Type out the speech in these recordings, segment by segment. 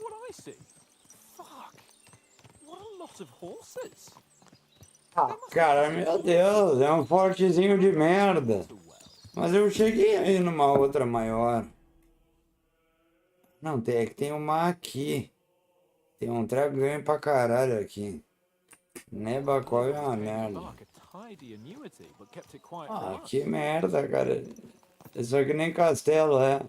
what I see. Fuck. What a lot of horses. Ah, cara, meu Deus, é um fortezinho de merda. Mas eu cheguei aí numa outra maior. Não, tem, é que tem uma aqui. Tem um dragão pra caralho aqui. Nebacol é uma merda. Ah, que merda, cara. Isso aqui nem castelo é.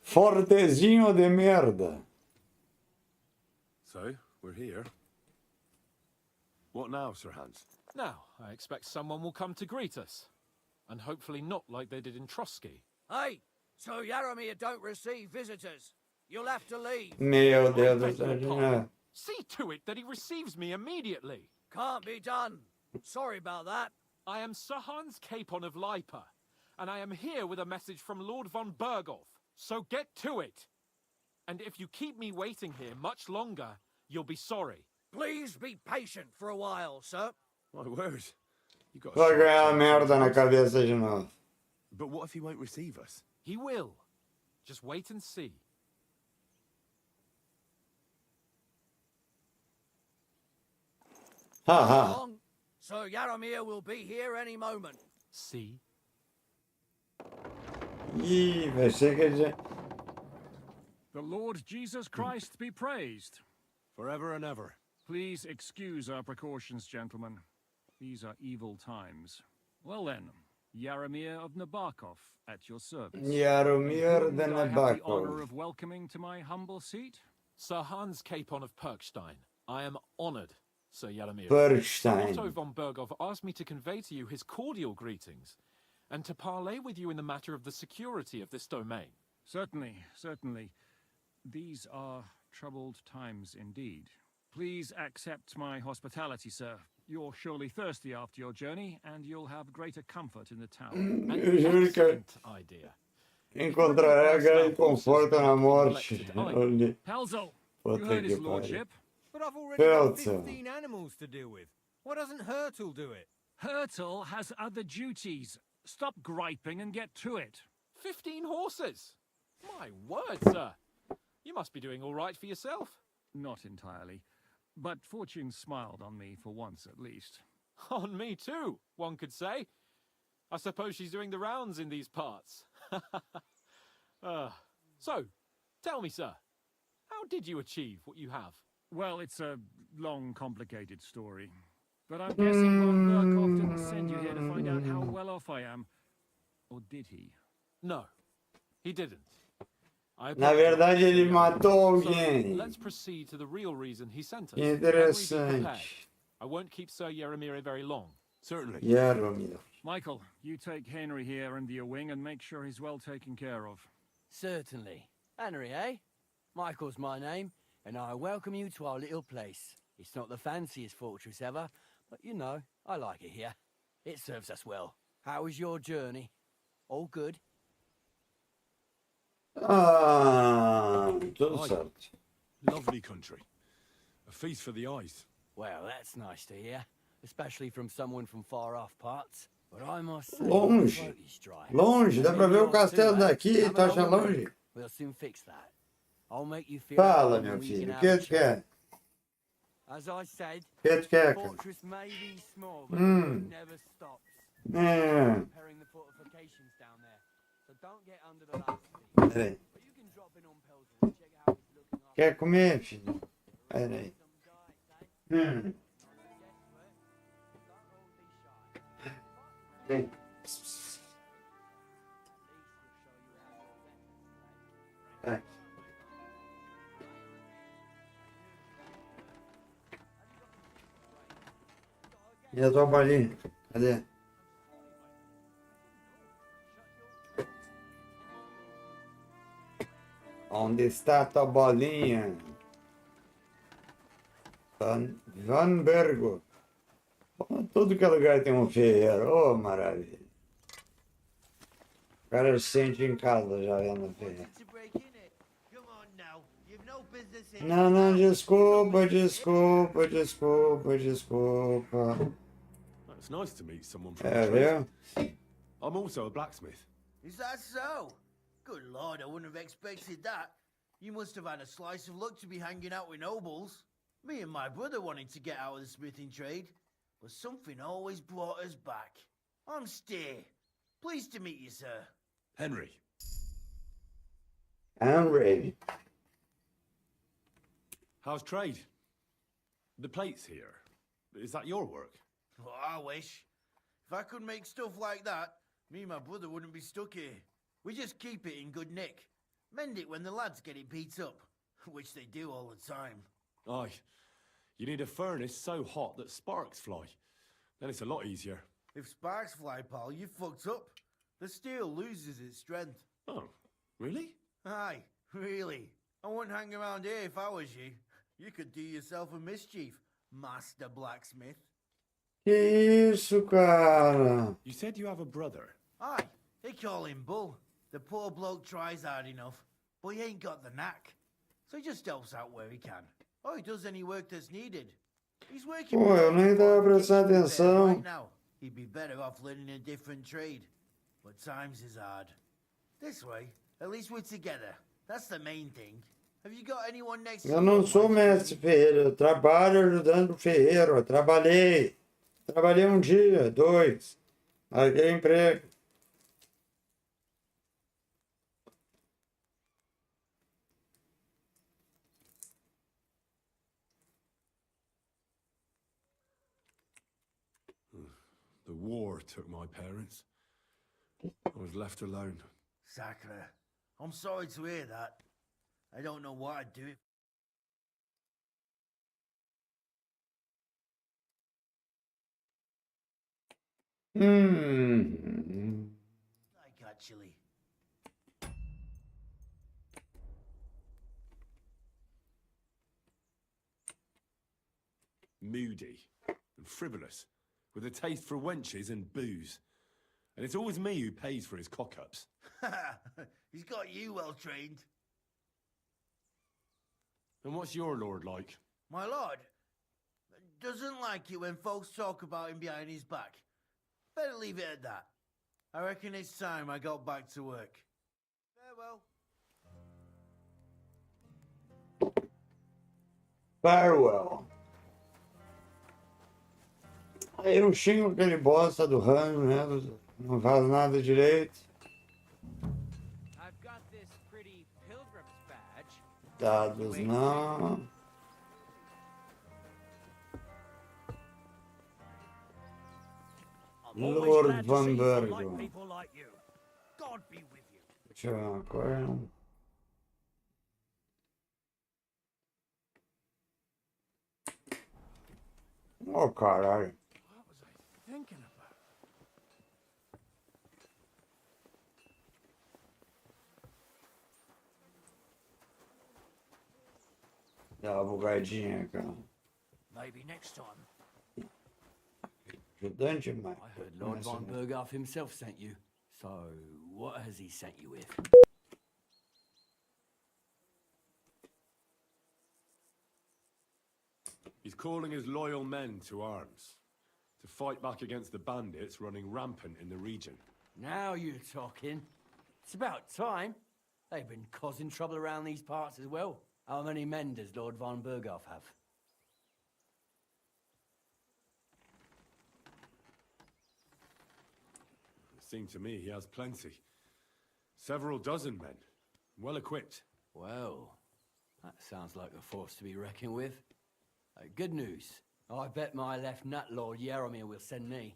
Fortezinho de merda. So, we're here. What now, Sir Hans? Now, I expect someone will come to greet us. And hopefully not like they did in Trotsky. Hey, so Yaramir don't receive visitors. You'll have to leave. Meu Deus do céu. See to it that he receives me immediately. Can't be done. Sorry about that. I am Sir Hans Capon of Lipa, and I am here with a message from Lord von Berghoff. So get to it. And if you keep me waiting here much longer, you'll be sorry. Please be patient for a while, sir. My word. You got Vou ganhar merda na cabeça de novo. But what if he won't receive us? He will. Just wait and see. Haha. So Yaramir will be here any moment. See? Ih, vai ser que já... The Lord Jesus Christ be praised. Forever and ever. Please excuse our precautions, gentlemen. These are evil times. Well then, Yaramir of Nabokov at your service. Yaramir de I have the honor Nabokov. of welcoming to my humble seat. Sir Hans Capon of Perkstein. I am honored, Sir Yaramir. Perkstein. Otto von Berghoff asked me to convey to you his cordial greetings, and to parley with you in the matter of the security of this domain. Certainly, certainly. These are troubled times indeed. Please accept my hospitality, sir. You're surely thirsty after your journey, and you'll have greater comfort in the tower. An Eu juro que excellent idea. encontrarei grande conforto na morte. Olha. Pelzo, you Puta heard que his pariu. lordship. But I've already got Pelzo. 15 animals to deal with. Why doesn't Hurtle do it? Hurtle has other duties. Stop griping and get to it. 15 horses! My word, sir. You must be doing all right for yourself. Not entirely. But fortune smiled on me for once at least. On me too, one could say. I suppose she's doing the rounds in these parts. So, tell me, sir, how did you achieve what you have? Well, it's a long, complicated story. But I'm guessing Von Berkhoff didn't send you here to find out how well off I am. Or did he? No, he didn't. Na verdade, ele matou alguém. Let's proceed to the real reason he sent us. Interessante. I won't keep Sir Yaramir very long. Certainly. Yaramir. Michael, you take Henry here and the wing and make sure he's well taken care of. Certainly. Henry, eh? Michael's my name, and I welcome you to our little place. It's not the fanciest fortress ever, but you know, I like it here. It serves us well. How was your journey? All good? Ah, tudo certo. Lovely country. A feast for the eyes. Well, that's nice to hear, especially from someone from far off parts. But I must say, Longe. the throat is dry. Longe, dá pra ver o castelo daqui, Have tá an achando old longe? We'll soon fix that. I'll make you feel Fala, at home meu and we can filho, o have que a tu quer? As I said, O que tu quer, cara? fortress may be small, but Mm. it never stops. É, Repairing the fortifications down there, so don't get under the last peraí. But you can drop in on Pelzer and check out his looking after Quer comer, filho? Peraí. some guys, eh? Vem. Vai. E a tua bolinha? Cadê? Onde está a tua bolinha? Van Bergo. Todo que é lugar tem um ferreiro. Oh, maravilha. O cara se sente em casa já vendo o ferreiro. Não, não, desculpa. It's nice to meet someone from É, the trade. viu? I'm also a blacksmith. Is that so? Good lord, I wouldn't have expected that. You must have had a slice of luck to be hanging out with nobles. Me and my brother wanted to get out of the smithing trade, but something always brought us back. I'm Steer. Pleased to meet you, sir. Henry. Henry. How's trade? The plates here. Is that your work? Well, I wish. If I could make stuff like that, me and my brother wouldn't be stuck here. We just keep it in good nick. Mend it when the lads get it beat up, which they do all the time. Aye. You need a furnace so hot that sparks fly. Then it's a lot easier. If sparks fly, pal, you fucked up. The steel loses its strength. Oh, really? Aye, really. I wouldn't hang around here if I was you. You could do yourself a mischief, Master Blacksmith. Que isso, cara? You said you have a brother. Aye, they call him Bull. The poor bloke tries hard enough, but he ain't got the knack. So he just helps out where he can. Or he does any work that's needed. He's working Pô, eu nem tava prestando atenção. right now. He'd be better off learning a different trade. But times is hard. This way, at least we're together. That's the main thing. Have you got anyone next to Eu you? não sou mestre ferreiro, eu trabalho ajudando o ferreiro. Eu trabalhei. Trabalhei um dia, 2. Larguei emprego. The war took my parents. I was left alone. Sacre. I'm sorry to hear that. I don't know what I'd do if like actually. Moody and frivolous, with a taste for wenches and booze. And it's always me who pays for his cock-ups. He's got you well trained. And what's your lord like? My lord doesn't like it when folks talk about him behind his back. Better leave it at that. I reckon it's time I got back to work. Farewell. Farewell. Aí eu xingo aquele bosta do rancho, né? Não faz nada direito. I've got this pretty pilgrim's badge. Dados não. I'm always Lord glad to Van see Bergen. like people like you. God be with you. Deixa eu ver uma coisa. Oh, caralho. What was I thinking about? Dá uma bugadinha, cara. Maybe next time. Ajudante, mas. I heard Lord von Berghoff himself sent you. So, what has he sent you with? He's calling his loyal men to arms, to fight back against the bandits running rampant in the region. Now you're talking. It's about time. They've been causing trouble around these parts as well. How many men does Lord von Berghoff have? It seemed to me he has plenty. Several dozen men, well equipped. Well, that sounds like a force to be reckoned with. Good news. I bet my left nut Lord Yaromir will send me.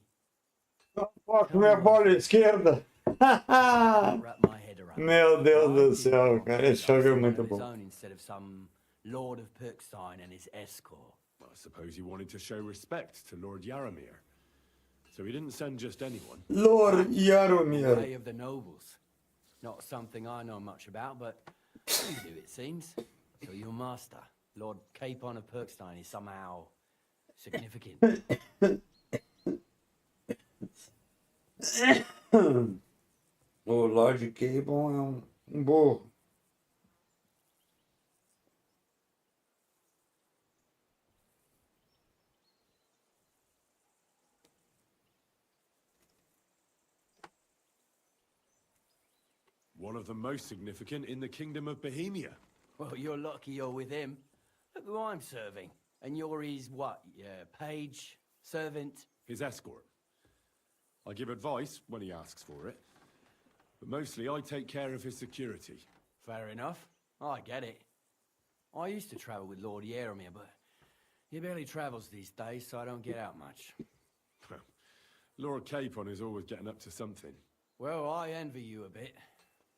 Foca minha bola esquerda. Wrap my head around. Meu Deus do Why céu, did cara. Esse Berghoff jogo é send muito one of his bom. own instead of some Lord of Perkstein and his escort? I suppose he wanted to show respect to Lord Yaromir. So he didn't send just anyone. Lord Way Yaromir. of the nobles. Not something I know much about, but you do, it seems. So your master, Lord Capon of Perkstein, is somehow significant. O Lord Cable é um burro. one of the most significant in the Kingdom of Bohemia. Well, you're lucky you're with him. Look who I'm serving. And you're his, what, page, servant? His escort. I give advice when he asks for it, but mostly I take care of his security. Fair enough. I get it. I used to travel with Lord Yeremir, but he barely travels these days, so I don't get out much. Lord Capon is always getting up to something. Well, I envy you a bit.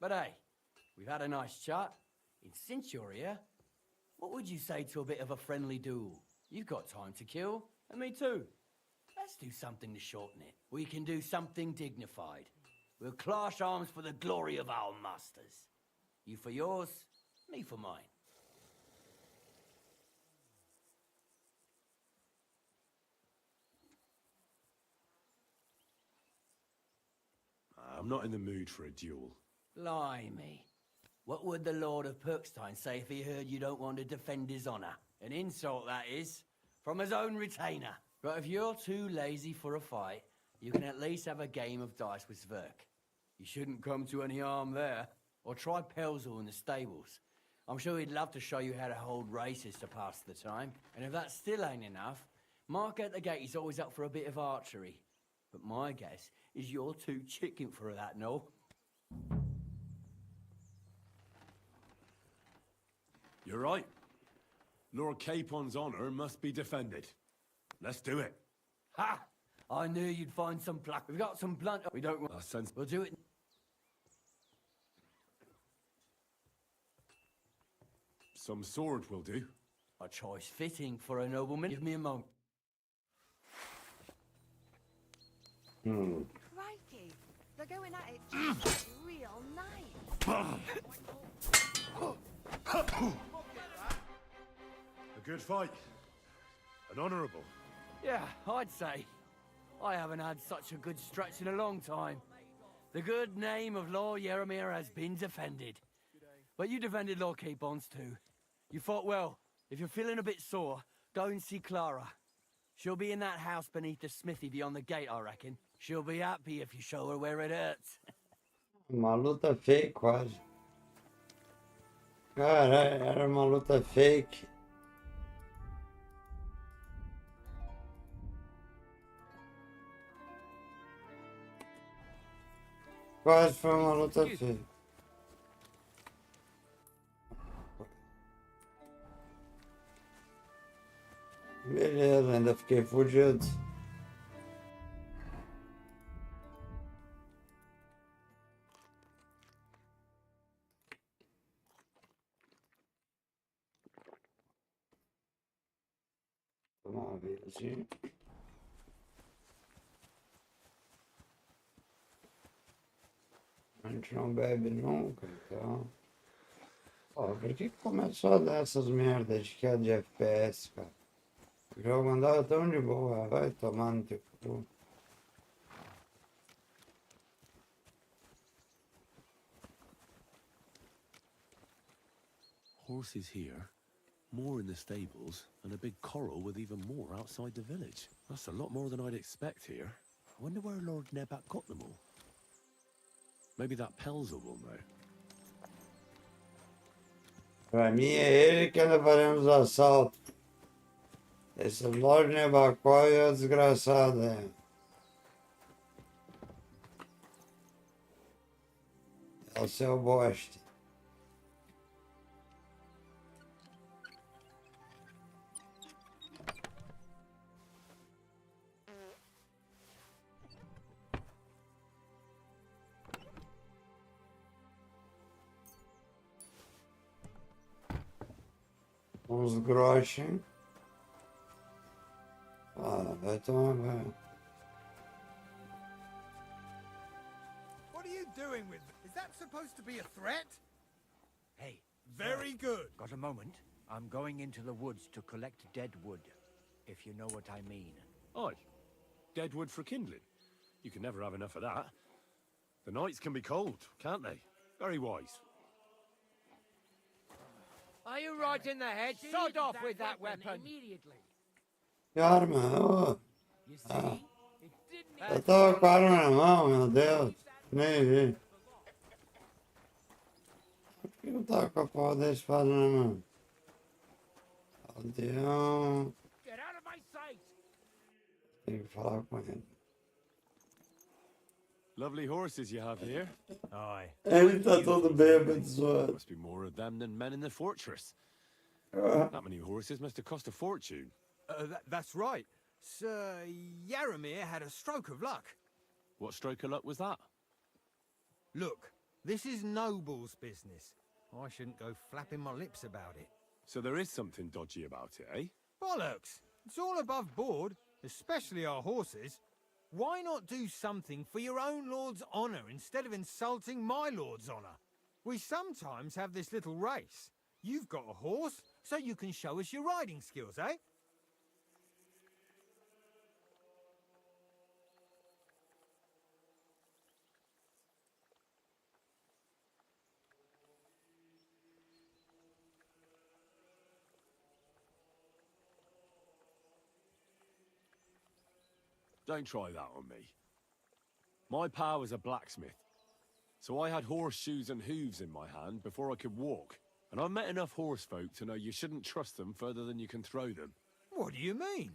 But hey, we've had a nice chat. And since you're here, what would you say to a bit of a friendly duel? You've got time to kill, and me too. Let's do something to shorten it. We can do something dignified. We'll clash arms for the glory of our masters. You for yours, me for mine. I'm not in the mood for a duel. Blimey. What would the Lord of Perkstein say if he heard you don't want to defend his honor? An insult, that is. From his own retainer. But if you're too lazy for a fight, you can at least have a game of dice with Sverk. You shouldn't come to any harm there. Or try Pelzel in the stables. I'm sure he'd love to show you how to hold races to pass the time. And if that still ain't enough, Mark at the gate is always up for a bit of archery. But my guess is you're too chicken for that, no? You're right. Lord Capon's honor must be defended. Let's do it. Ha! I knew you'd find some pluck. We've got some blunt. We don't want. We'll do it. Some sword will do. A choice fitting for a nobleman. Give me a moment. Crikey, they're going at it just real nice. A good fight. An honourable. Yeah, I'd say. I haven't had such a good stretch in a long time. The good name of Lord Yeremir has been defended. But you defended Lord Capon's too. You fought well. If you're feeling a bit sore, go and see Clara. She'll be in that house beneath the smithy beyond the gate, I reckon. She'll be happy if you show her where it hurts. Uma luta fake, quase. Caralho, era uma luta fake. Quase foi uma luta fake. Beleza, ainda fiquei fudido. Tomar uma vezinha. A gente não bebe nunca, então. Ó, por que começou a dar essas merdas de queda de FPS, cara? O jogo andava tão de boa, vai tomar no teu cu. Horses here, more in the stables, and a big corral with even more outside the village. That's a lot more than I'd expect here. I wonder where Lord Nebat got them all. Maybe that Pelzer will know. Pra mim é ele que anda fazendo os assaltos. Esse Lord Nebacó é o desgraçado, né? É o seu bosta. Uns groschen. Ah, vai tomar banho. What are you doing with... Is that supposed to be a threat? Hey, Very good. got a moment? I'm going into the woods to collect dead wood, if you know what I mean. Aye. Dead wood for kindling. You can never have enough of that. The nights can be cold, can't they? Very wise. Are you right in the head? Sod off with that weapon! Immediately. Que arma? Oh, You see? It didn't eu tava com a arma na mão, meu Deus. Nem vi. que eu tava com a porra da espada na mão? Aldeão. Get out of my sight! Tenho que falar com ele. Lovely horses you have here. Aye. Ele tá todo bêbado, zoado. Must be more of them than men in the fortress. Ah, That many horses must have cost a fortune. That's right. Sir Yaramir had a stroke of luck. What stroke of luck was that? Look, this is Noble's business. I shouldn't go flapping my lips about it. So there is something dodgy about it, eh? Bollocks! It's all above board, especially our horses. Why not do something for your own lord's honour instead of insulting my lord's honour? We sometimes have this little race. You've got a horse, so you can show us your riding skills, eh? Don't try that on me. My pa was a blacksmith, so I had horseshoes and hooves in my hand before I could walk. And I've met enough horse folk to know you shouldn't trust them further than you can throw them. What do you mean?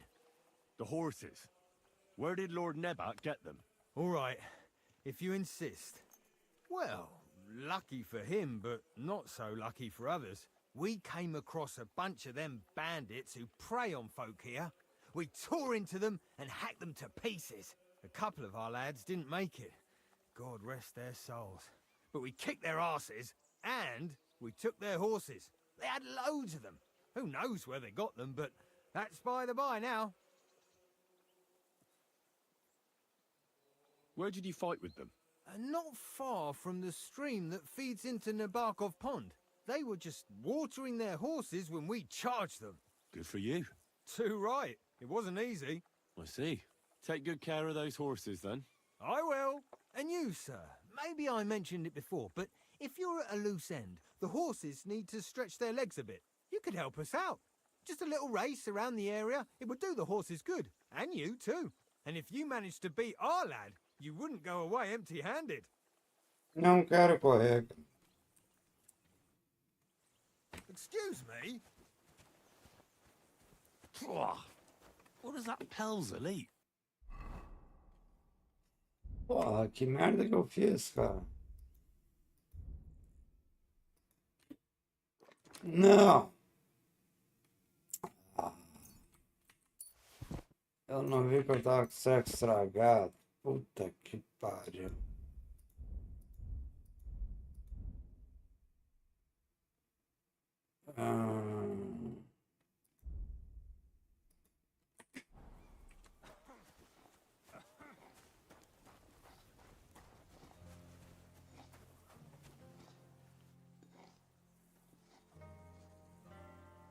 The horses. Where did Lord Nebat get them? All right, if you insist. Well, lucky for him, but not so lucky for others. We came across a bunch of them bandits who prey on folk here. We tore into them and hacked them to pieces. A couple of our lads didn't make it. God rest their souls. But we kicked their asses, and we took their horses. They had loads of them. Who knows where they got them, but that's by the by now. Where did you fight with them? Not far from the stream that feeds into Nabokov Pond. They were just watering their horses when we charged them. Good for you. Too right. It wasn't easy. I see. Take good care of those horses, then. I will. And you, sir. Maybe I mentioned it before, but if you're at a loose end, the horses need to stretch their legs a bit. You could help us out. Just a little race around the area. It would do the horses good. And you, too. And if you managed to beat our lad, you wouldn't go away empty-handed. não quero correr. Excuse me? What does that Pelzel eat? Porra, que merda que eu fiz, cara. Não. Ah. Eu não vi que eu tava com o saco estragado. Puta que pariu.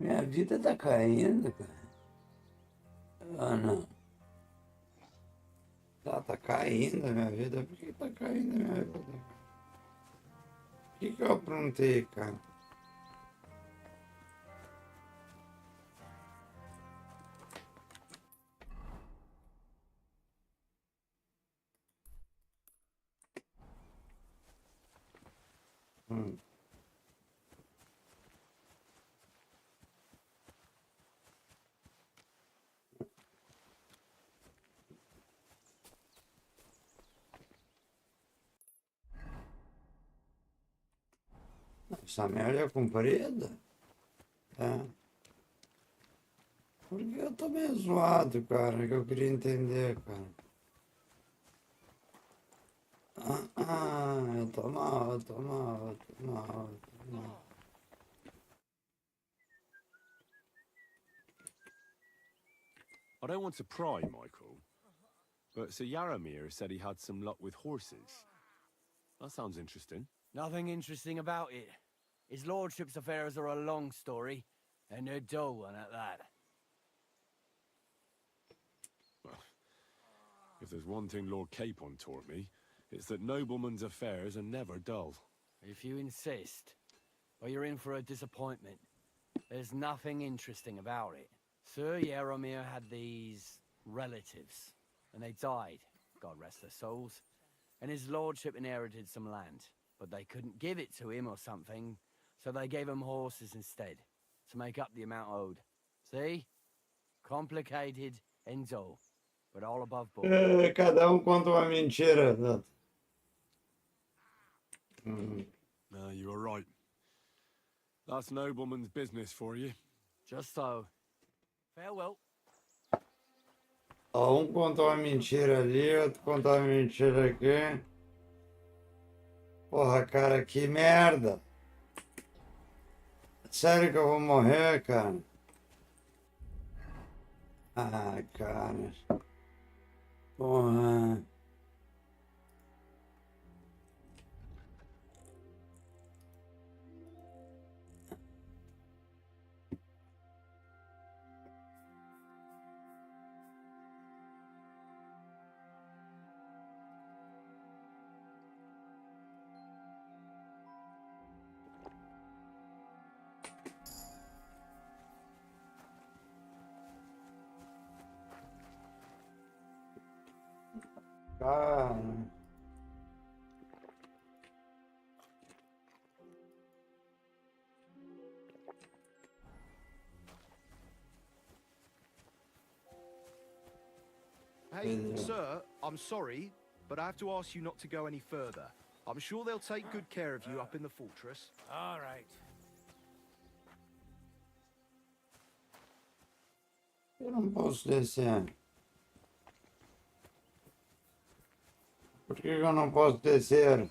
Minha vida tá caindo, cara. Ah, não. Tá caindo a minha vida. Por que tá caindo a minha vida? O que eu aprontei, cara? Essa merda é comprida? É. Por que eu tô meio zoado, cara? Que eu queria entender, cara. Eu tô mal, eu tô mal, eu tô mal, eu tô mal. I don't want to pry, Michael, but Sir Yaramir said he had some luck with horses. That sounds interesting. Nothing interesting about it. His lordship's affairs are a long story, and a dull one at that. Well, if there's one thing Lord Capon taught me, it's that noblemen's affairs are never dull. If you insist, well, you're in for a disappointment. There's nothing interesting about it. Sir Yaramir had these relatives, and they died, God rest their souls, and his lordship inherited some land, but they couldn't give it to him or something, So they gave them horses instead, to make up the amount owed. See? Complicated ends all, but all above board. Cada conta uma mentira. Exato. No, you were right. That's nobleman's business for you. Just so. Farewell. Conta uma mentira ali, outro conta uma mentira aqui. Porra, cara, que merda. Sério que eu vou morrer, cara? Ah, cara. Porra. Cara. Hey, sir, I'm sorry, but I have to ask you not to go any further. I'm sure they'll take good care of you up in the fortress. All right. Eu não posso descer. Por que eu não posso descer?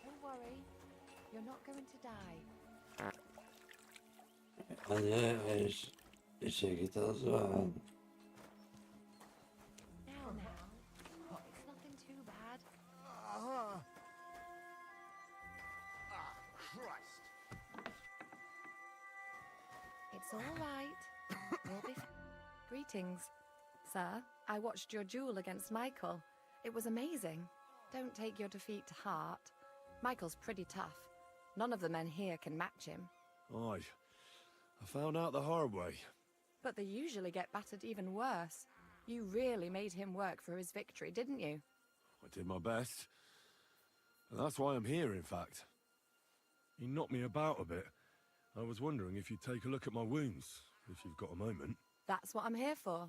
Don't worry. You're not going to die. Aliás, esse aqui tá zoado. Now. It's nothing too bad. It's all right. We'll be Greetings, sir. I watched your duel against Michael. It was amazing. Don't take your defeat to heart. Michael's pretty tough. None of the men here can match him. Aye. I found out the hard way. But they usually get battered even worse. You really made him work for his victory, didn't you? I did my best. And that's why I'm here, in fact. He knocked me about a bit. I was wondering if you'd take a look at my wounds, if you've got a moment. That's what I'm here for.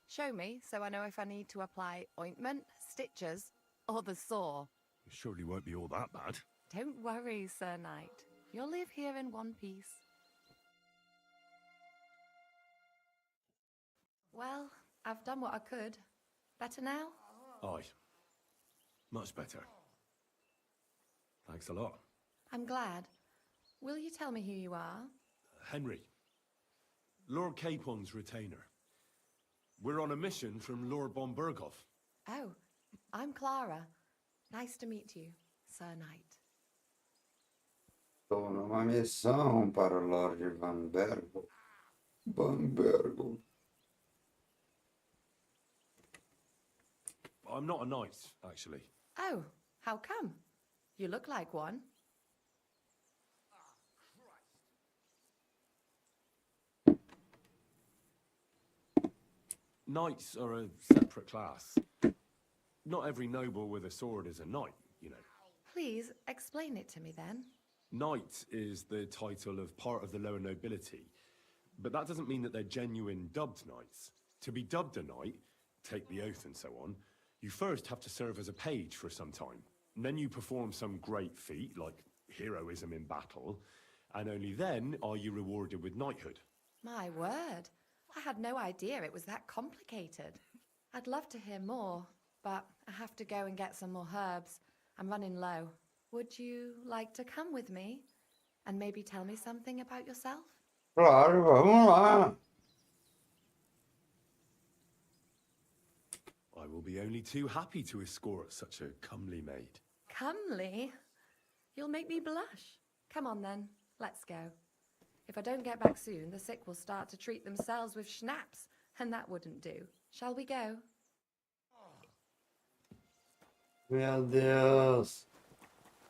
Show me so I know if I need to apply ointment, stitches, or the saw. It surely won't be all that bad. Don't worry, Sir Knight. You'll live here in one piece. Well, I've done what I could. Better now? Aye. Much better. Thanks a lot. I'm glad. Will you tell me who you are? Henry. Lord Capon's retainer. We're on a mission from Lord von Berghoff. Oh, I'm Clara. Nice to meet you, Sir Knight. Estou numa missão para o Lord Van Bergo. Van Bergo. I'm not a knight, actually. Oh, how come? You look like one. Knights are a separate class. Not every noble with a sword is a knight, you know. Please explain it to me then. Knight is the title of part of the lower nobility, but that doesn't mean that they're genuine dubbed knights. To be dubbed a knight, take the oath and so on, you first have to serve as a page for some time. And then you perform some great feat, like heroism in battle, and only then are you rewarded with knighthood. My word. I had no idea it was that complicated. I'd love to hear more, but I have to go and get some more herbs. I'm running low. Would you like to come with me? And maybe tell me something about yourself? Claro, vamos lá. I will be only too happy to escort such a comely maid. Comely? You'll make me blush. Come on then, let's go. If I don't get back soon, the sick will start to treat themselves with schnapps, and that wouldn't do. Shall we go? Meu Deus.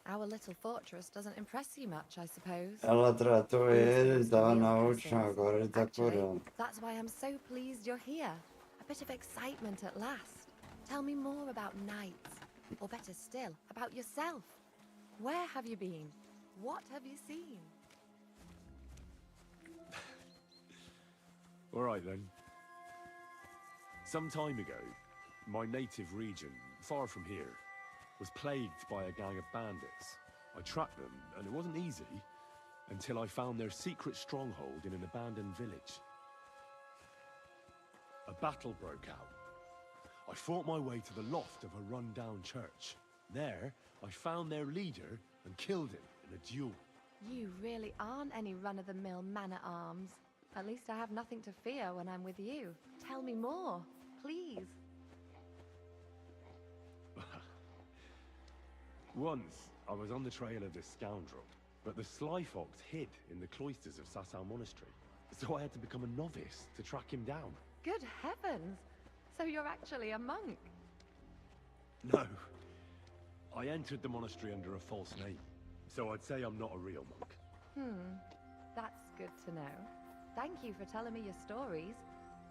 Our little fortress doesn't impress you much, I suppose. Ela tratou ele, estava na Real última, castles. agora ele tá Actually, curando. that's why I'm so pleased you're here. A bit of excitement at last. Tell me more about knights. Or better still, about yourself. Where have you been? What have you seen? All right then. Some time ago, my native region, far from here, was plagued by a gang of bandits. I tracked them, and it wasn't easy until I found their secret stronghold in an abandoned village. A battle broke out. I fought my way to the loft of a run-down church. There, I found their leader and killed him in a duel. You really aren't any run-of-the-mill man-at-arms. At least I have nothing to fear when I'm with you. Tell me more, please. Once, I was on the trail of this scoundrel, but the sly fox hid in the cloisters of Sasau Monastery. So I had to become a novice to track him down. Good heavens! So you're actually a monk? No. I entered the monastery under a false name, so I'd say I'm not a real monk. That's good to know. Thank you for telling me your stories.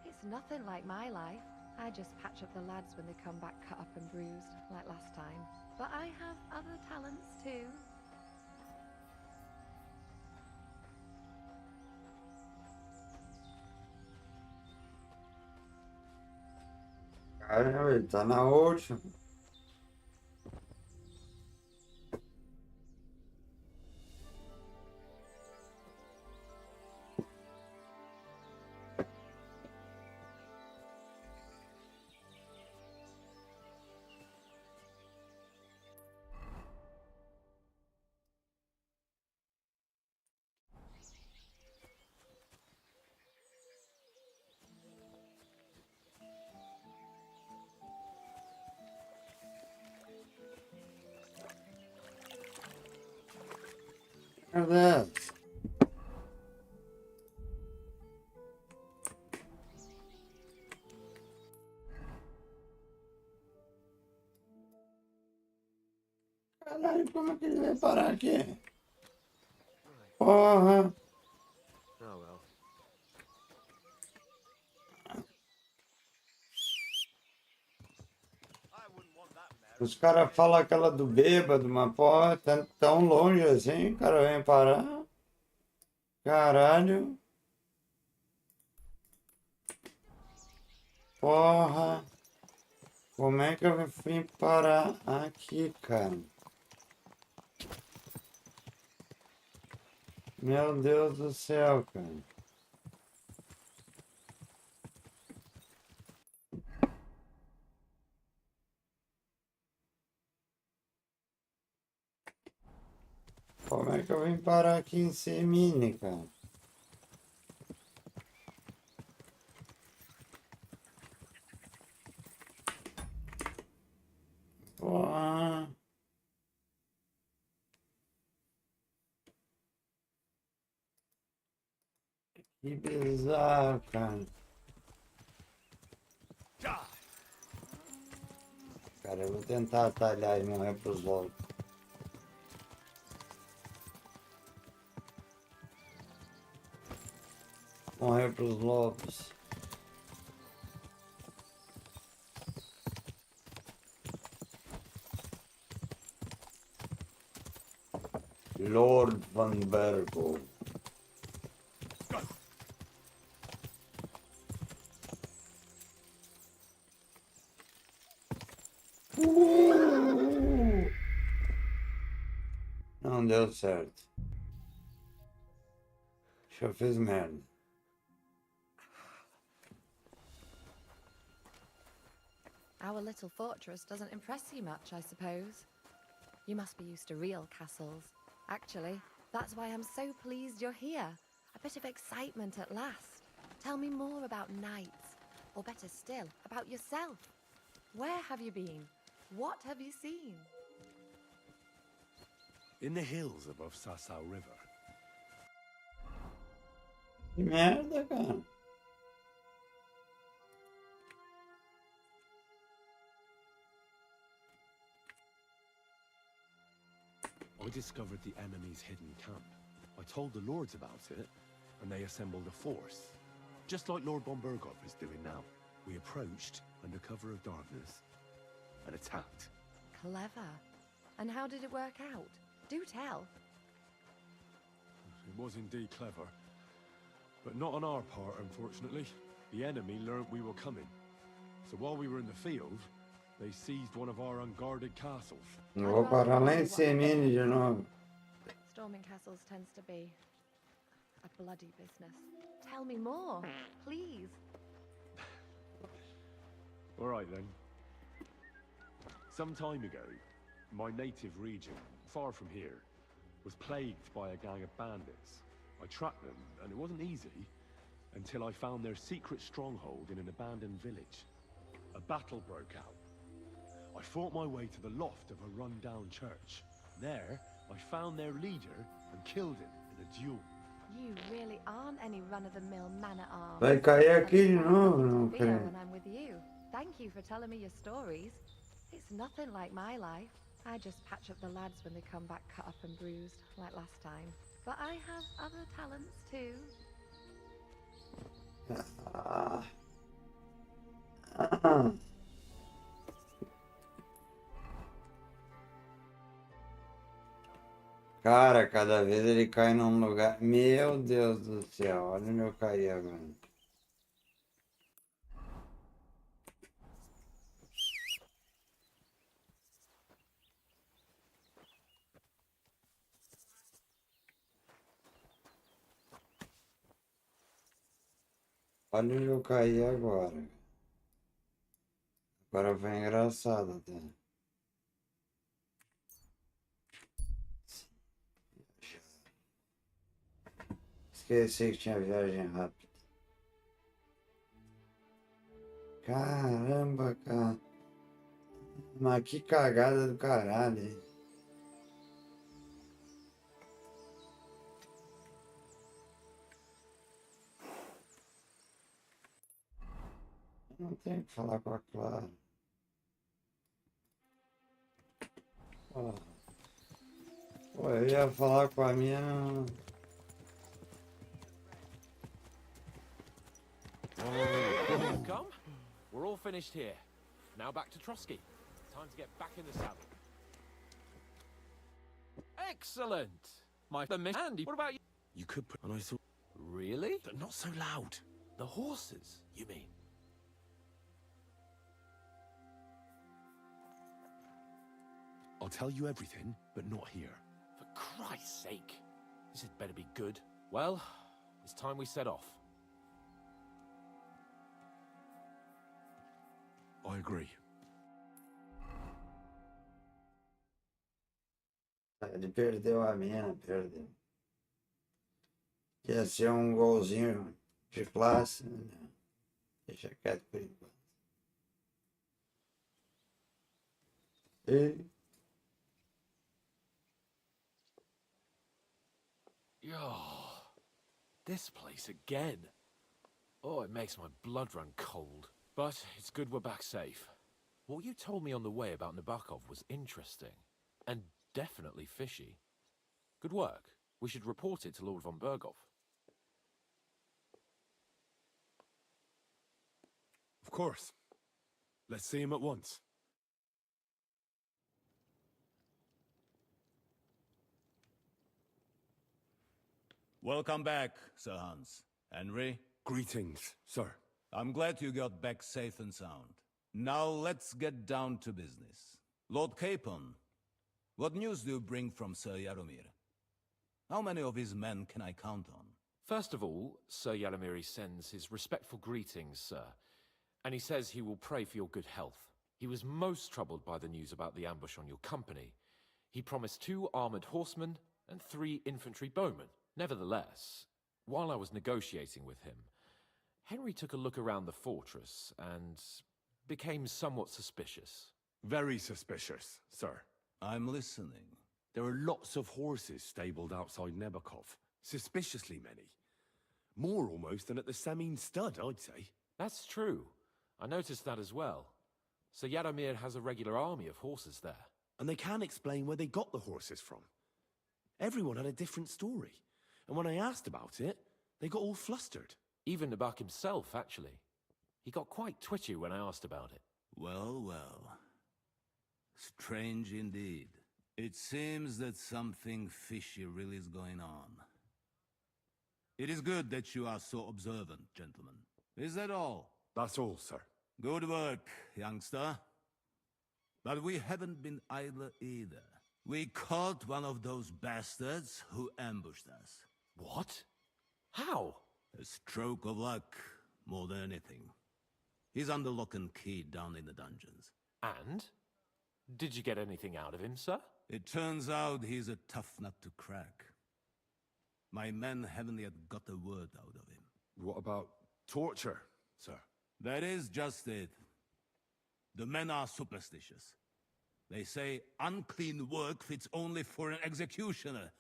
It's nothing like my life. I just patch up the lads when they come back cut up and bruised, like last time. But I have other talents too. Caramba, ele tá na última. Verdade. Caralho, como é que ele vai parar aqui? Porra! Oh well. Os caras falam aquela do bêbado, mas porra, tá tão longe assim, o cara vem parar. Caralho. Porra. Como é que eu vim parar aqui, cara? Meu Deus do céu, cara. Como é que eu vim parar aqui em Semine, cara? Porra. Que bizarro, cara. Cara, eu vou tentar atalhar e morrer pros lobos. Morrer pros lobos. Lord Van Bergo. Não deu certo. Acho que eu fiz merda. Our little fortress doesn't impress you much, I suppose. You must be used to real castles. Actually, that's why I'm so pleased you're here. A bit of excitement at last. Tell me more about knights, or better still, about yourself. Where have you been? What have you seen? In the hills above Sasau River. Que merda, cara. I discovered the enemy's hidden camp. I told the lords about it, and they assembled a force. Just like Lord von Berghoff is doing now. We approached under cover of darkness and attacked. Clever. And how did it work out? Do tell. It was indeed clever. But not on our part, unfortunately. The enemy learned we were coming. So while we were in the field, they seized one of our unguarded castles. Não vou parar lá em cima de novo. Storming castles tends to be a bloody business. Tell me more, please. All right then. Some time ago, my native region, far from here, was plagued by a gang of bandits. I tracked them, and it wasn't easy until I found their secret stronghold in an abandoned village. A battle broke out. I fought my way to the loft of a run-down church. There, I found their leader and killed him in a duel. You really aren't any run-of-the-mill man-at-arms. Vai cair aqui de novo, não Feel creio. when I'm with you. Thank you for telling me your stories. It's nothing like my life. I just patch up the lads when they come back cut up and bruised, like last time. But I have other talents too. Ah. Ah. Cara, cada vez ele cai num lugar. Meu Deus do céu, olha onde eu caí agora. Olha onde eu caí agora. Agora foi engraçado até. Esqueci que tinha viagem rápida. Caramba, cara. Mas que cagada do caralho, hein? Não tenho que falar com a Clara. Ó. Pô, eu ia falar com a minha. You've come? We're all finished here. Now back to Trotsky. Time to get back in the saddle. Excellent! The mission. Andy, what about you? You could put... And I thought... Really? But not so loud. The horses, you mean? I'll tell you everything, but not here. For Christ's sake. This had better be good. Well, it's time we set off. I agree. Ele perdeu a mina, perdeu. Ia ser um golzinho de classe, né? Deixa quieto por enquanto. E... Oh, this place again. Oh, it makes my blood run cold. But it's good we're back safe. What you told me on the way about Nabokov was interesting. And definitely fishy. Good work. We should report it to Lord von Berghoff. Of course. Let's see him at once. Welcome back, Sir Hans. Henry, Greetings, sir. I'm glad you got back safe and sound. Now let's get down to business. Lord Capon, what news do you bring from Sir Yaromir? How many of his men can I count on? First of all, Sir Yadomiri sends his respectful greetings, sir. And he says he will pray for your good health. He was most troubled by the news about the ambush on your company. He promised 2 armored horsemen and 3 infantry bowmen. Nevertheless, while I was negotiating with him, Henry took a look around the fortress and became somewhat suspicious. Very suspicious, sir. I'm listening. There are lots of horses stabled outside Nebakov. Suspiciously many. More almost than at the Semine stud, I'd say. That's true. I noticed that as well. Sir Yadomir has a regular army of horses there. And they can't explain where they got the horses from. Everyone had a different story. And when I asked about it, they got all flustered. Even Nabak himself, actually. He got quite twitchy when I asked about it. Well, well. Strange indeed. It seems that something fishy really is going on. It is good that you are so observant, gentlemen. Is that all? That's all, sir. Good work, youngster. But we haven't been idle either. We caught one of those bastards who ambushed us. What? How? A stroke of luck, more than anything. He's under lock and key down in the dungeons. And? Did you get anything out of him, sir? It turns out he's a tough nut to crack. My men haven't yet got a word out of him. What about torture, sir? That is just it. The men are superstitious. They say unclean work fits only for an executioner,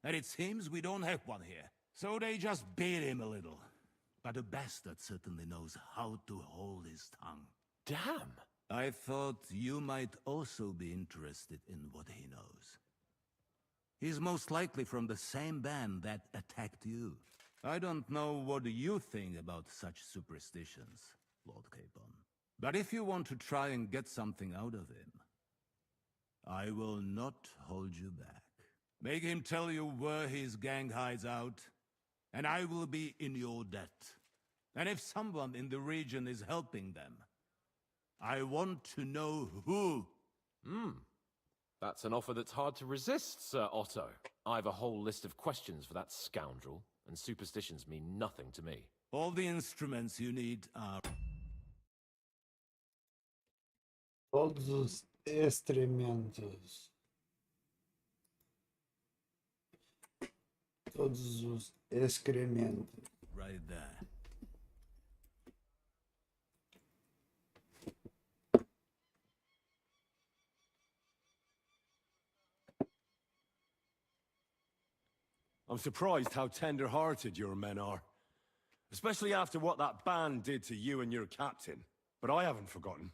and it seems we don't have one here. So they just beat him a little. But the bastard certainly knows how to hold his tongue. Damn! I thought you might also be interested in what he knows. He's most likely from the same band that attacked you. I don't know what you think about such superstitions, Lord Capon. But if you want to try and get something out of him, I will not hold you back. Make him tell you where his gang hides out, and I will be in your debt. And if someone in the region is helping them, I want to know who. That's an offer that's hard to resist, Sir Otto. I've a whole list of questions for that scoundrel, and superstitions mean nothing to me. All the instruments you need are... Todos os excrementos. Todos os excrementos. right there. I'm surprised how tender-hearted your men are. Especially after what that band did to you and your captain. But I haven't forgotten.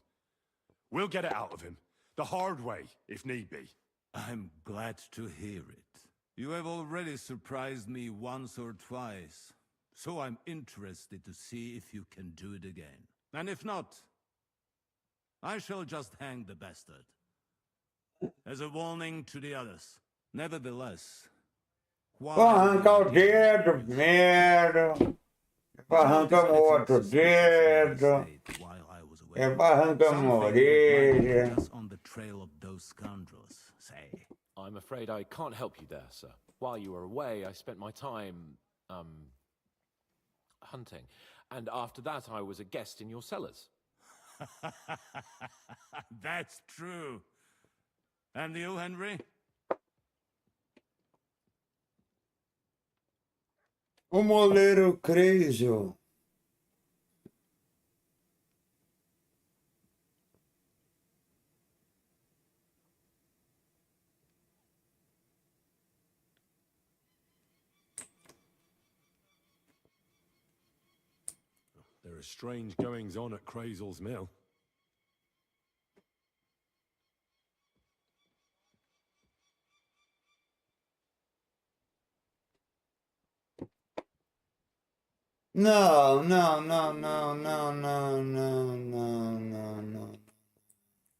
We'll get it out of him. The hard way, if need be. I'm glad to hear it. You have already surprised me once or twice, so I'm interested to see if you can do it again. And if not, I shall just hang the bastard. As a warning to the others. Nevertheless, Vou arrancar o dedo primeiro. Arrancamos o outro dedo. Arrancamos a orelha. On the trail of those scoundrels, say. I'm afraid I can't help you there, sir. While you were away, I spent my time, hunting. And after that, I was a guest in your cellars. That's true. And you, Henry? O moleiro crazy. There are strange goings-on at Crazel's Mill. No, no, no, no, no, no, no, no, no, no.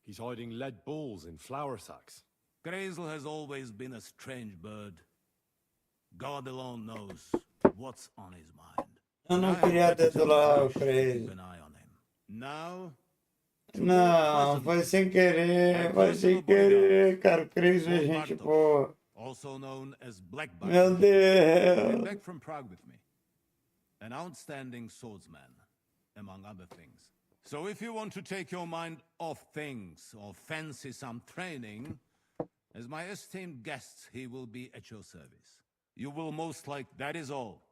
He's hiding lead balls in flour sacks. Crazel has always been a strange bird. God alone knows what's on his mind. Eu não queria desolar o crazy. Keep an eye on him. Now, Não, foi sem querer, cara. O crazy é gente boa. also known as Black Meu Came Deus. back from Prague with me. An outstanding swordsman, among other things. So if you want to take your mind off things or fancy some training, as my esteemed guest, he will be at your service. You will most like, that is all.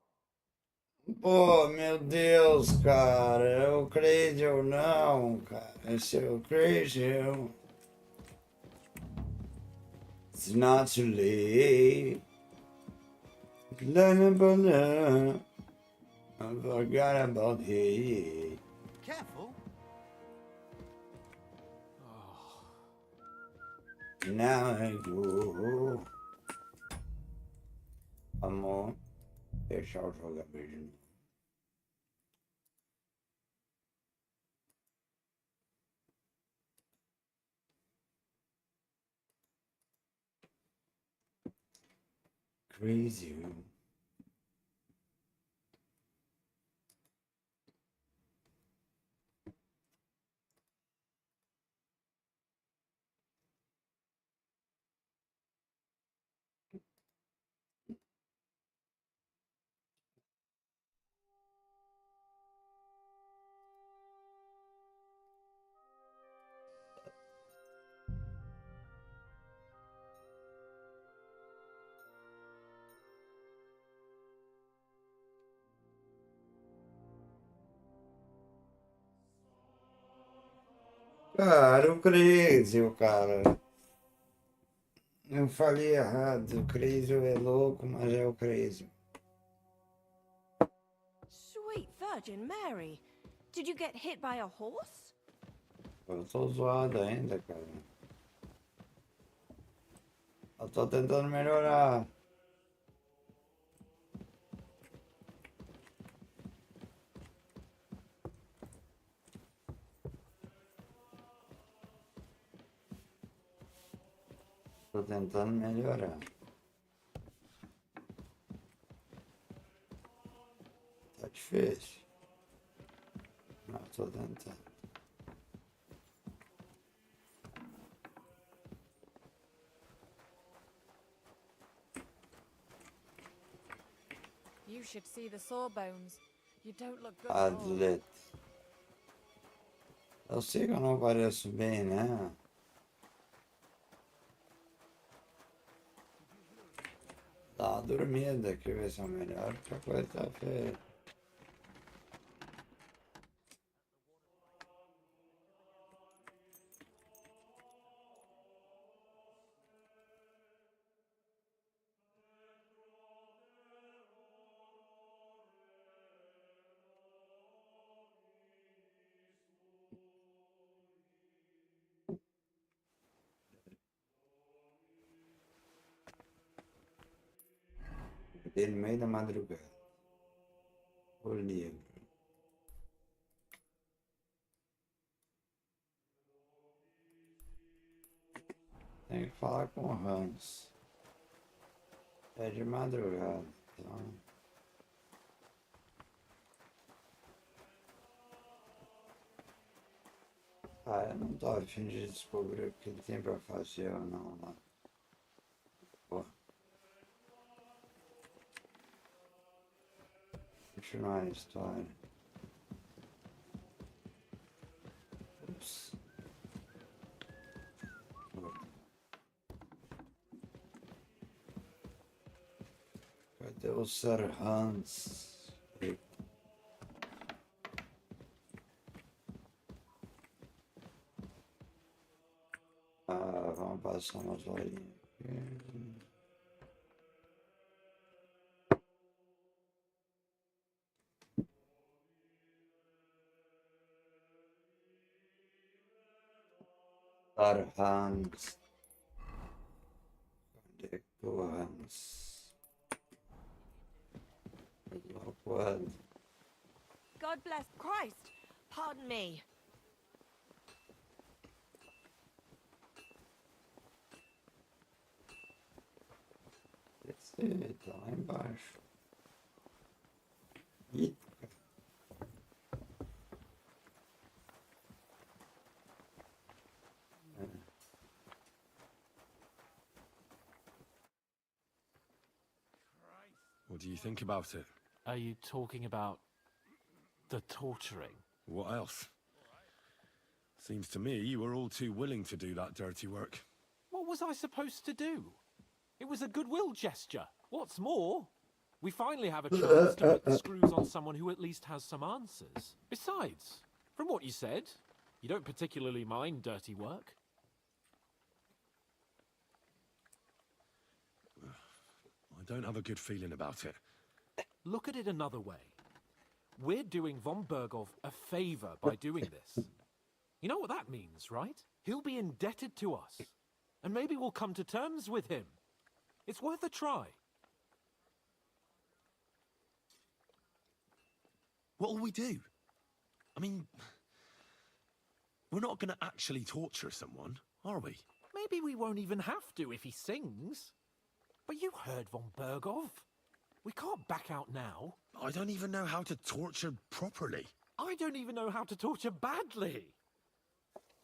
Pô, meu Deus, cara. É o crazy ou não, cara. Esse é o crazy. It's not too late. I forgot about it. Careful. Now I go. Vamos fechar o jogo mesmo. crazy, viu? Cara, o crazy, o cara. Eu falei errado. O crazy é louco, mas é o crazy. Sweet Virgin Mary. Did you get hit by a horse? Eu tô zoado ainda, cara. Eu tô tentando melhorar. Tô tentando melhorar. Tá difícil. Mas tô tentando. You should see the sawbones. You don't look good at all. Atleta. Eu sei que eu não pareço bem, né? Dá uma dormida aqui, ver se eu melhoro, porque a coisa tá feia. Acordei no meio da madrugada. O livro. Tem que falar com o Hans. É de madrugada, então. Ah, eu não tô a fim de descobrir o que ele tem pra fazer ou não lá. Pô. Continuar a história. Ups. Cadê o Sir Hans? Ah, vamos passar umas horinhas aqui. Sir Hans. Onde é que o Hans? Quando? God bless Christ. Pardon me. Esse tá lá embaixo. Ih, What do you think about it? Are you talking about the torturing? What else? Seems to me you were all too willing to do that dirty work. What was I supposed to do? It was a goodwill gesture. What's more, we finally have a chance to put the screws on someone who at least has some answers. Besides, from what you said, you don't particularly mind dirty work. I don't have a good feeling about it. Look at it another way. We're doing von Berghoff a favor by doing this. You know what that means, right? He'll be indebted to us. And maybe we'll come to terms with him. It's worth a try. What'll we do? I mean, we're not going to actually torture someone, are we? Maybe we won't even have to if he sings. But you heard von Bergov. We can't back out now. I don't even know how to torture properly. I don't even know how to torture badly.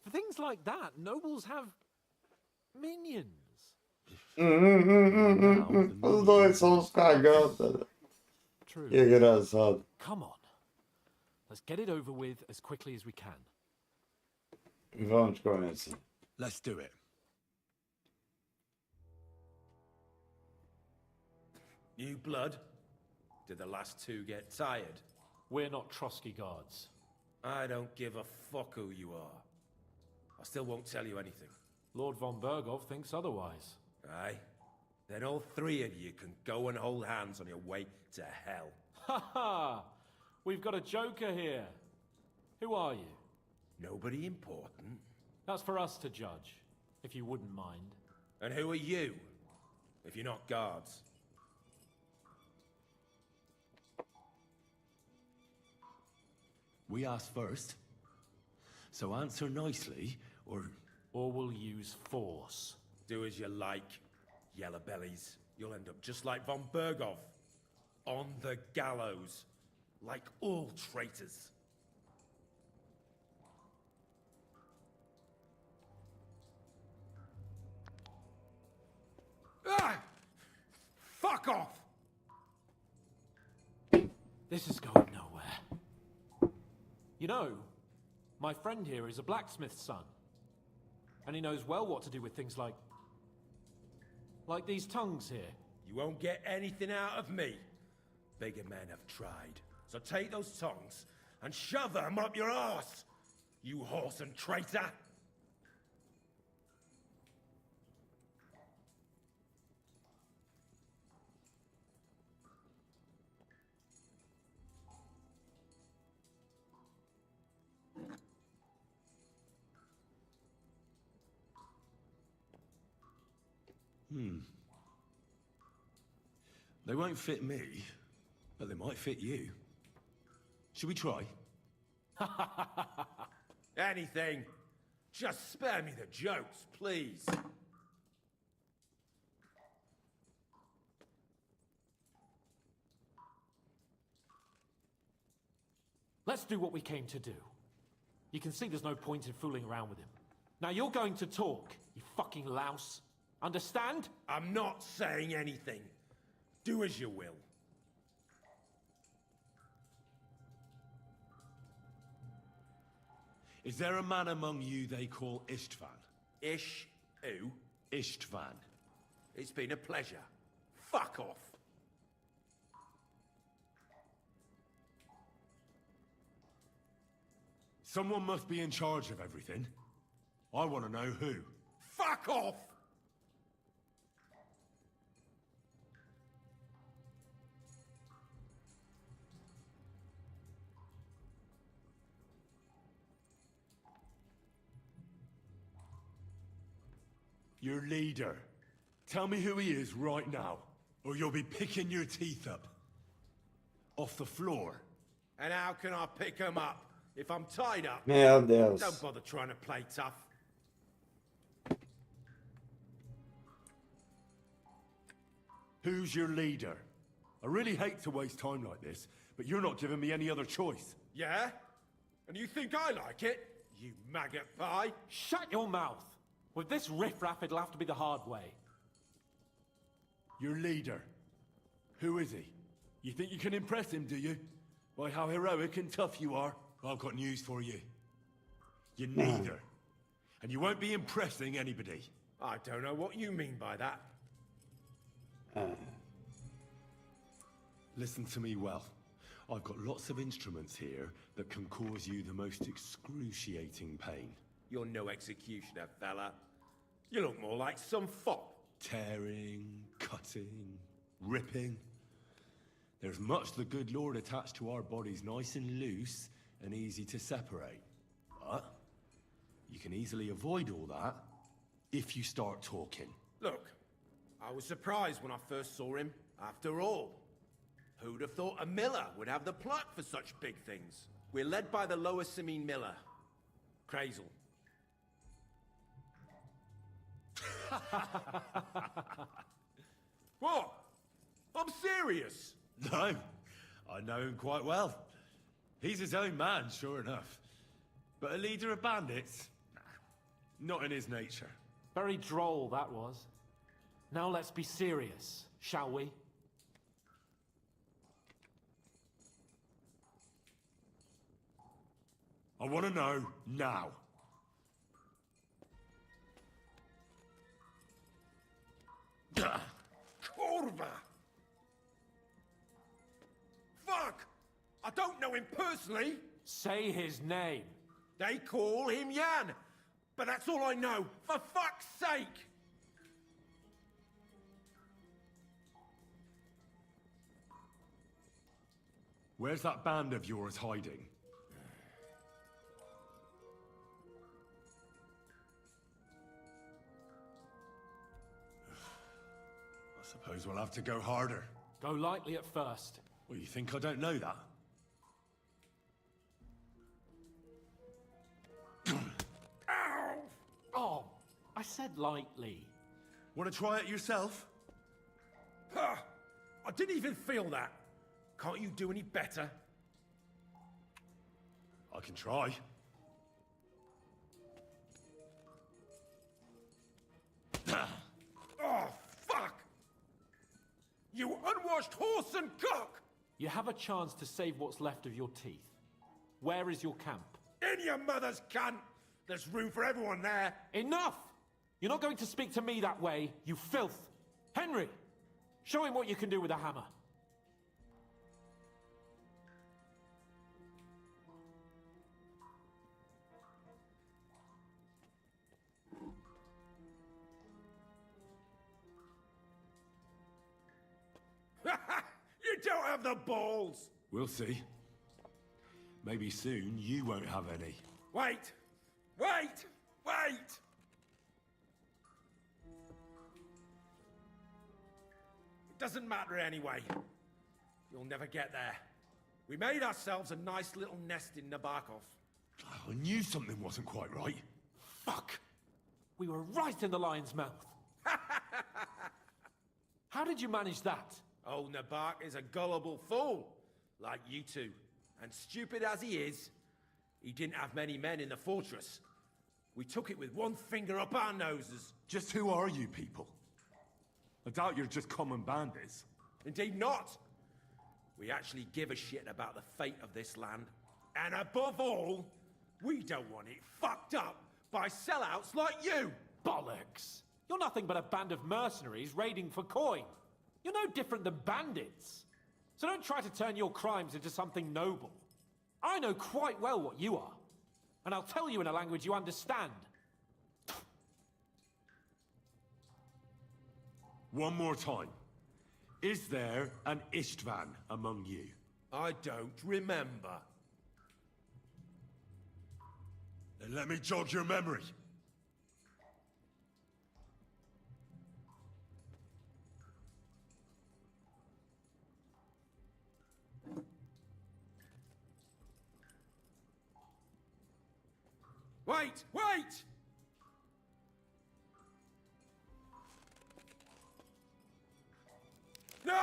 For things like that, nobles have minions. Os dois são os cagotas. True. Que engraçado. Come on. Let's get it over with as quickly as we can. Vamos com esse. Let's do it. New blood? Did the last two get tired? We're not Trotsky guards. I don't give a fuck who you are. I still won't tell you anything. Lord von Bergov thinks otherwise. Aye? Then all three of you can go and hold hands on your way to hell. Ha ha! We've got a joker here. Who are you? Nobody important. That's for us to judge, if you wouldn't mind. And who are you, if you're not guards? We asked first. So answer nicely, or... Or we'll use force. Do as you like, yellow bellies. You'll end up just like von Bergov. On the gallows. Like all traitors. Ah! Fuck off! This is going nowhere. You know, my friend here is a blacksmith's son. And he knows well what to do with things like these tongues here. You won't get anything out of me. Bigger men have tried. So take those tongues and shove them up your arse, you horse and traitor! They won't fit me, but they might fit you. Should we try? Anything. Just spare me the jokes, please. Let's do what we came to do. You can see there's no point in fooling around with him. Now you're going to talk, you fucking louse. Understand? I'm not saying anything. Do as you will. Is there a man among you they call Istvan? Ish who? Istvan. It's been a pleasure. Fuck off. Someone must be in charge of everything. I want to know who. Fuck off! Your leader. Tell me who he is right now, or you'll be picking your teeth up. Off the floor. And how can I pick him up if I'm tied up? Meu Deus. Don't bother trying to play tough. Who's your leader? I really hate to waste time like this, but you're not giving me any other choice. Yeah? And you think I like it? You maggot pie? Shut your mouth! With this riffraff, it'll have to be the hard way. Your leader. Who is he? You think you can impress him, do you? By how heroic and tough you are? I've got news for you. You're neither. And you won't be impressing anybody. I don't know what you mean by that. Listen to me well. I've got lots of instruments here that can cause you the most excruciating pain. You're no executioner, fella. You look more like some fop. Tearing, cutting, ripping. There's much the good Lord attached to our bodies, nice and loose and easy to separate. But you can easily avoid all that if you start talking. Look, I was surprised when I first saw him. After all, who'd have thought a miller would have the pluck for such big things? We're led by the Lower Simene Miller, Crazel. What? I'm serious. No, I know him quite well. He's his own man, sure enough. But a leader of bandits? Nah, not in his nature. Very droll, that was. Now let's be serious, shall we? I want to know now. Kurva! Fuck! I don't know him personally. Say his name. They call him Jan. But that's all I know. For fuck's sake! Where's that band of yours hiding? I suppose we'll have to go harder. Go lightly at first. Well, you think I don't know that? Ow! Oh, I said lightly. Want to try it yourself? Huh. I didn't even feel that. Can't you do any better? I can try. Oh, fuck! You unwashed horse and cock! You have a chance to save what's left of your teeth. Where is your camp? In your mother's cunt! There's room for everyone there. Enough! You're not going to speak to me that way, you filth! Henry! Show him what you can do with a hammer. You don't have the balls! We'll see. Maybe soon you won't have any. Wait! Wait! Wait! It doesn't matter anyway. You'll never get there. We made ourselves a nice little nest in Nabokov. I knew something wasn't quite right. Fuck! We were right in the lion's mouth. How did you manage that? Old Nabok is a gullible fool, like you two. And stupid as he is, he didn't have many men in the fortress. We took it with one finger up our noses. Just who are you people? I doubt you're just common bandits. Indeed not. We actually give a shit about the fate of this land. And above all, we don't want it fucked up by sellouts like you. Bollocks! You're nothing but a band of mercenaries raiding for coin. You're no different than bandits. So don't try to turn your crimes into something noble. I know quite well what you are. And I'll tell you in a language you understand. One more time. Is there an Istvan among you? I don't remember. Then let me jog your memory. Wait! Wait! No!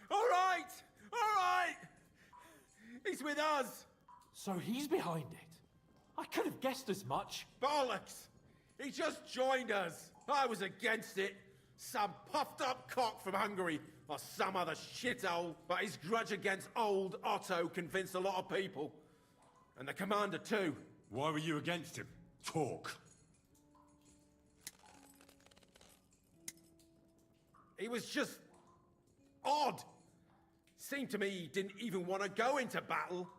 All right! All right! He's with us! So he's behind it. I could have guessed as much. Bollocks! He just joined us. I was against it. Some puffed up cock from Hungary or some other shithole, but his grudge against old Otto convinced a lot of people. And the commander too. Why were you against him? Talk. He was just odd. Seemed to me he didn't even want to go into battle.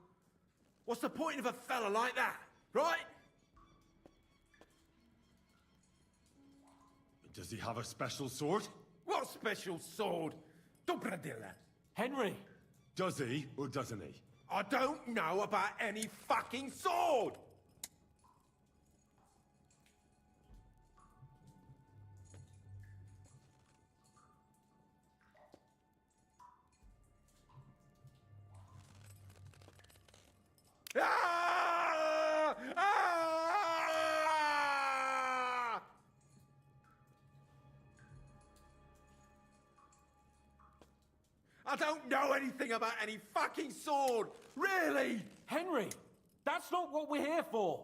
What's the point of a fella like that, right? Does he have a special sword? What special sword? Dobradilla. Henry! Does he, or doesn't he? I don't know about any fucking sword! I don't know anything about any fucking sword! Really! Henry, that's not what we're here for.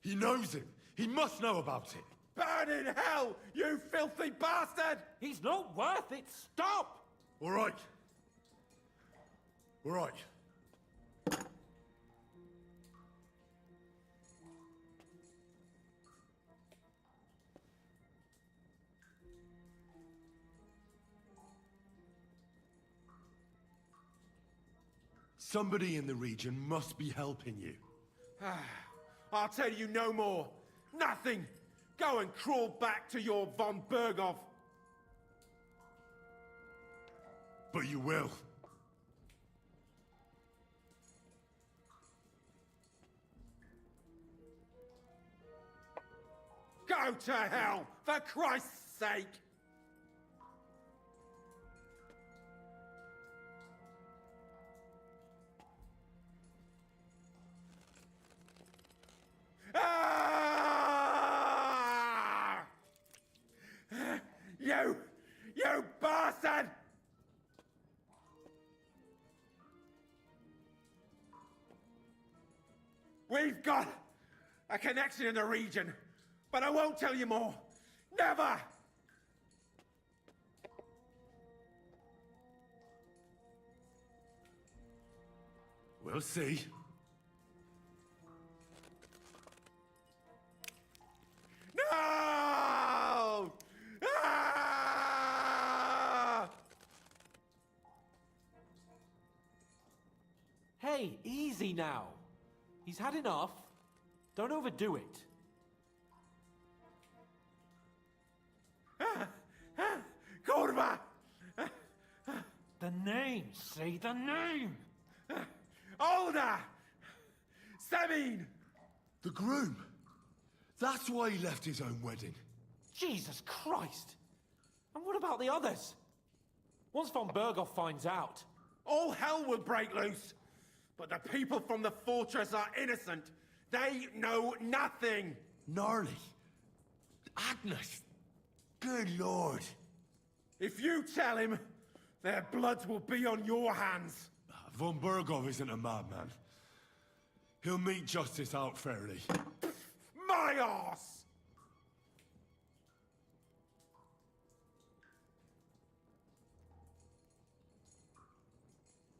He knows it. He must know about it. Burn in hell, you filthy bastard! He's not worth it. Stop! All right. All right. Somebody in the region must be helping you. I'll tell you no more. Nothing! Go and crawl back to your von Berghoff. But you will. Go to hell, for Christ's sake! Ah! You bastard! We've got a connection in the region, but I won't tell you more. Never! We'll see. No! Ah! Hey, easy now. He's had enough. Don't overdo it. Kurva! The name, say the name! Older! Sabine! The groom. That's why he left his own wedding. Jesus Christ! And what about the others? Once von Berghoff finds out... All hell will break loose! But the people from the fortress are innocent! They know nothing! Gnarly. Agnes. Good lord. If you tell him, their blood will be on your hands! Von Berghoff isn't a madman. He'll mete justice out fairly. My arse!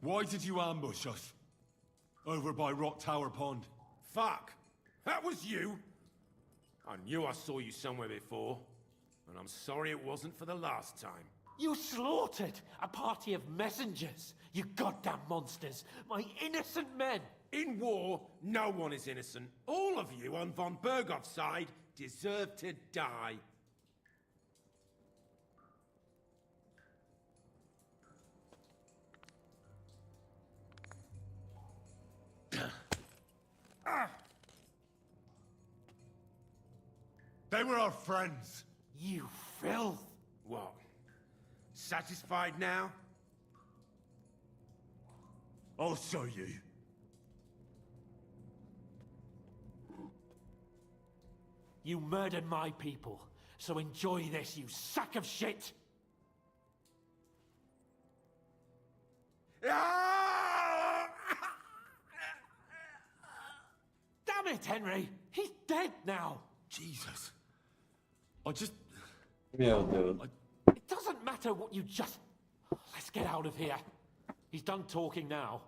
Why did you ambush us? Over by Rock Tower Pond. Fuck! That was you! I knew I saw you somewhere before, and I'm sorry it wasn't for the last time. You slaughtered a party of messengers, you goddamn monsters! My innocent men! In war, no one is innocent. All of you on von Berghoff's side deserve to die. They were our friends. You filth! What? Satisfied now? I'll show you. You murdered my people, so enjoy this, you sack of shit! Ah! Damn it, Henry! He's dead now! Jesus. I just... Meu Deus. It doesn't matter what you just... Let's get out of here. He's done talking now.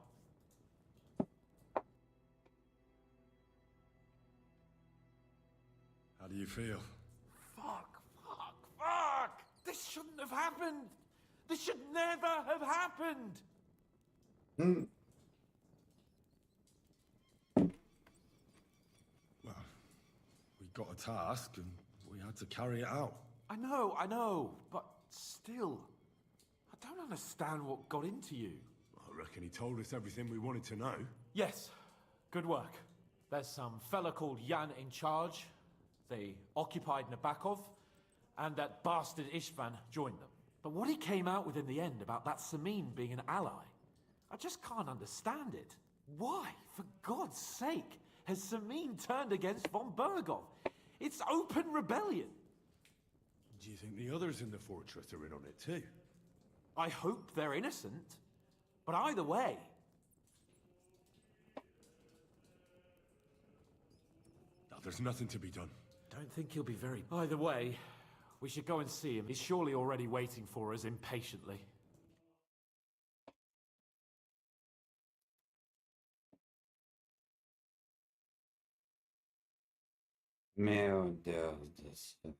How do you feel? Fuck! This shouldn't have happened! This should never have happened! Well, we got a task and we had to carry it out. I know, but still... I don't understand what got into you. I reckon he told us everything we wanted to know. Yes, good work. There's some fella called Jan in charge. They occupied Nabokov, and that bastard Istvan joined them. But what he came out with in the end about that Samin being an ally, I just can't understand it. Why, for God's sake, has Samin turned against von Berghoff? It's open rebellion. Do you think the others in the fortress are in on it too? I hope they're innocent. But either way... Now, there's nothing to be done. Don't think he'll be very... Either way, we should go and see him. He's surely already waiting for us impatiently. Meu Deus do céu.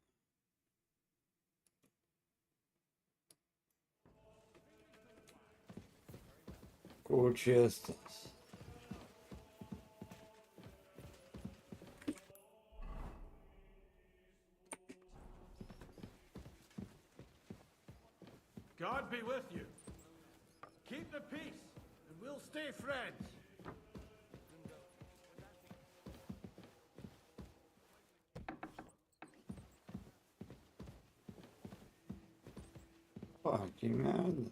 Cultistas. God be with you. Keep the peace, and we'll stay friends. Porra, que merda.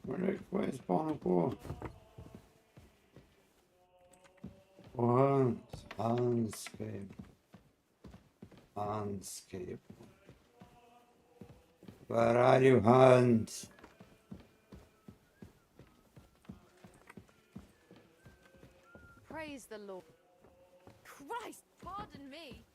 Onde é que foi esse pau no cu? Landscape. Landscape. Where are you, Hans? Praise the Lord. Christ, pardon me.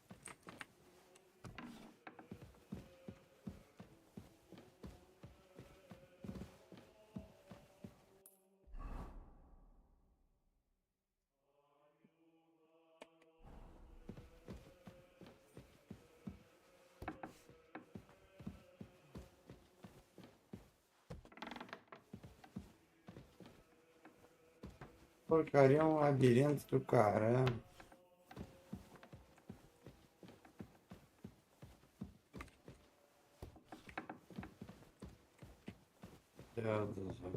Porcaria, um labirinto do caramba. Deus do céu.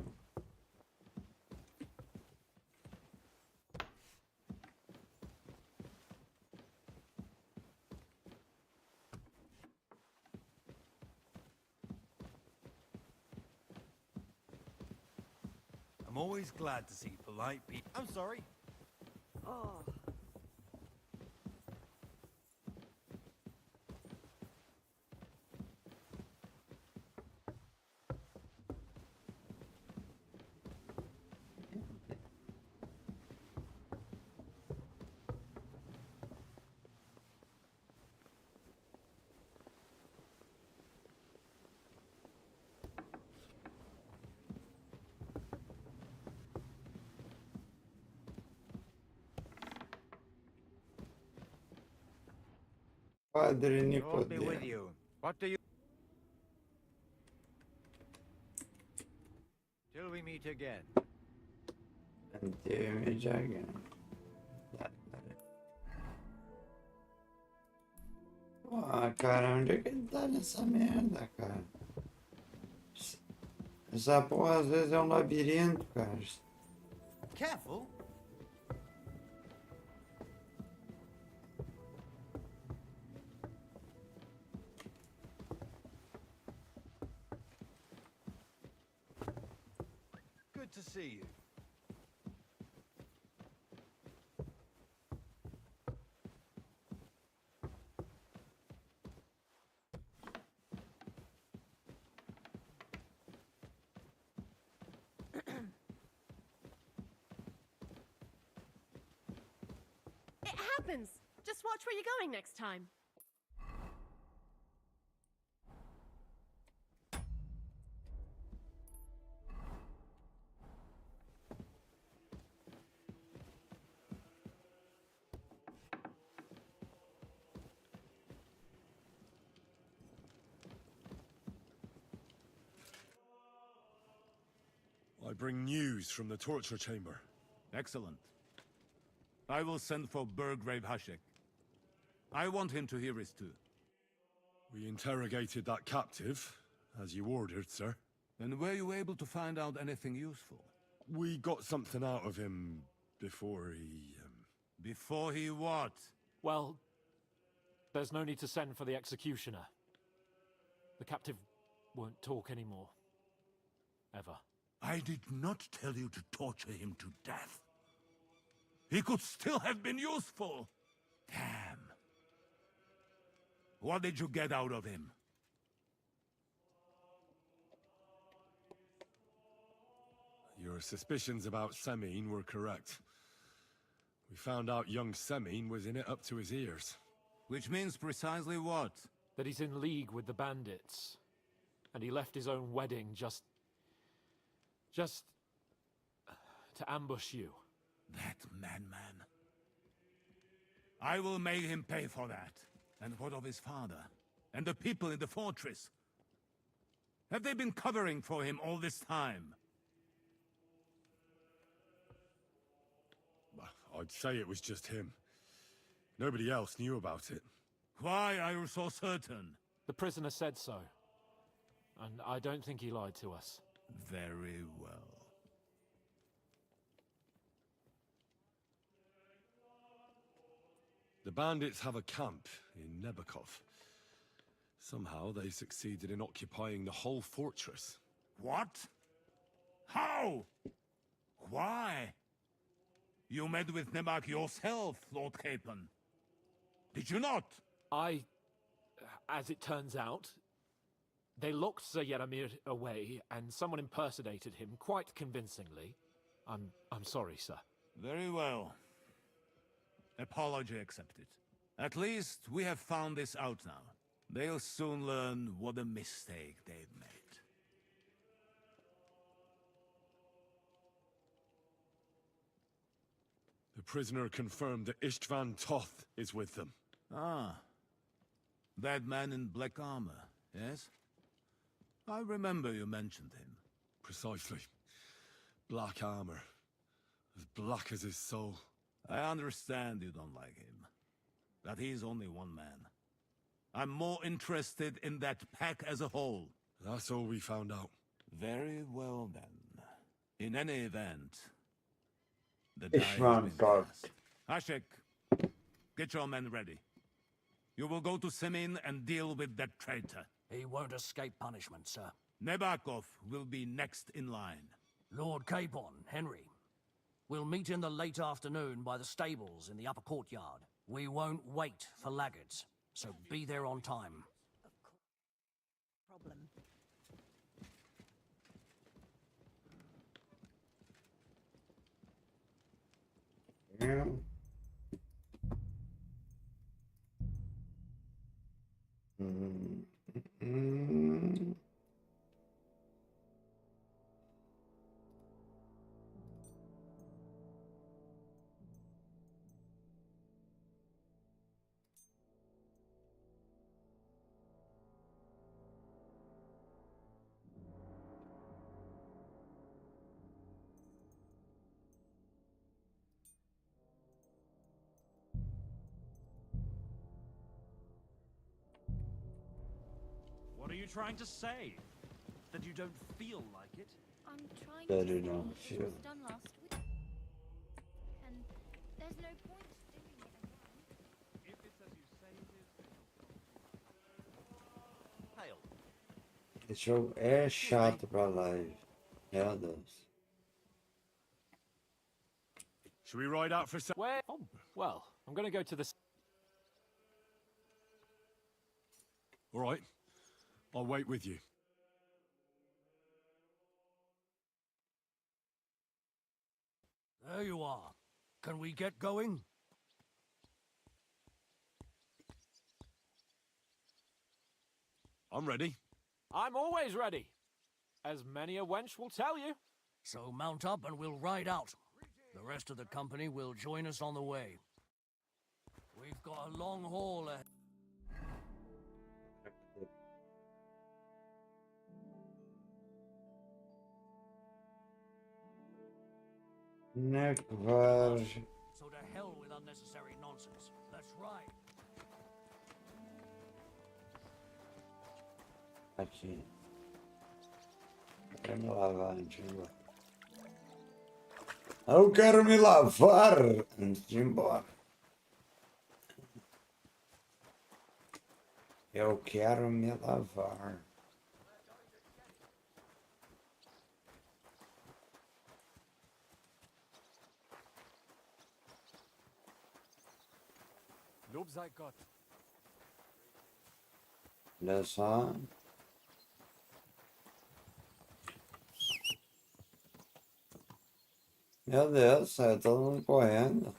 I'm always glad to see polite people. I'm sorry. Oh. Padre Lord be with Nicodemo. you. What do you... Till we meet again. Until we meet again. Ah, cara, onde é que ele tá nessa merda, cara? Essa porra às vezes é um labirinto, cara. Careful. Good to see you. It happens. Just watch where you're going next time. I bring news from the torture chamber. Excellent. I will send for Burgrave Hashek. I want him to hear it too. We interrogated that captive, as you ordered, sir. And were you able to find out anything useful? We got something out of him before he... Before he what? Well, there's no need to send for the executioner. The captive won't talk anymore. Ever. I did not tell you to torture him to death. He could still have been useful. Damn. What did you get out of him? Your suspicions about Semine were correct. We found out young Semine was in it up to his ears. Which means precisely what? That he's in league with the bandits. And he left his own wedding just to ambush you. That madman. I will make him pay for that. And what of his father? And the people in the fortress? Have they been covering for him all this time? I'd say it was just him. Nobody else knew about it. Why are you so certain? The prisoner said so. And I don't think he lied to us. Very well. The bandits have a camp in Nebakov. Somehow they succeeded in occupying the whole fortress. What? How? Why? You met with Nebak yourself, Lord Capon. Did you not? As it turns out, they locked Sir Yaramir away, and someone impersonated him quite convincingly. I'm sorry, sir. Very well. Apology accepted. At least we have found this out now. They'll soon learn what a mistake they've made. The prisoner confirmed that Istvan Toth is with them. Ah. That man in black armor, yes? I remember you mentioned him. Precisely. Black armor. As black as his soul. I understand you don't like him. But he's only one man. I'm more interested in that pack as a whole. That's all we found out. Very well then. In any event, the die has Ishvan been Toth. cast. Ashik, get your men ready. You will go to Semin and deal with that traitor. He won't escape punishment, sir. Nebakov will be next in line. Lord Capon, Henry. We'll meet in the late afternoon by the stables in the upper courtyard. We won't wait for laggards, so be there on time. Problem. Yeah. Mm. What are you trying to say? That you don't feel like it? I'm trying That to you say don't it feel. was done last week. And there's no point doing it again. If it's as you say it is, then Hail. Esse jogo é chato pra live. Meu Deus. Should we ride out for some... Where? Oh, well, I'm going to go to the... All right. I'll wait with you. There you are. Can we get going? I'm ready. I'm always ready. As many a wench will tell you. So mount up and we'll ride out. The rest of the company will join us on the way. We've got a long haul ahead. Ne var? So to hell with unnecessary nonsense. Let's ride. Aqui. Quero me lavar antes de ir embora. Eu quero me lavar antes de ir embora. Eu quero me lavar. Lob sei Gott. Olha só. Meu Deus, sai todo mundo correndo.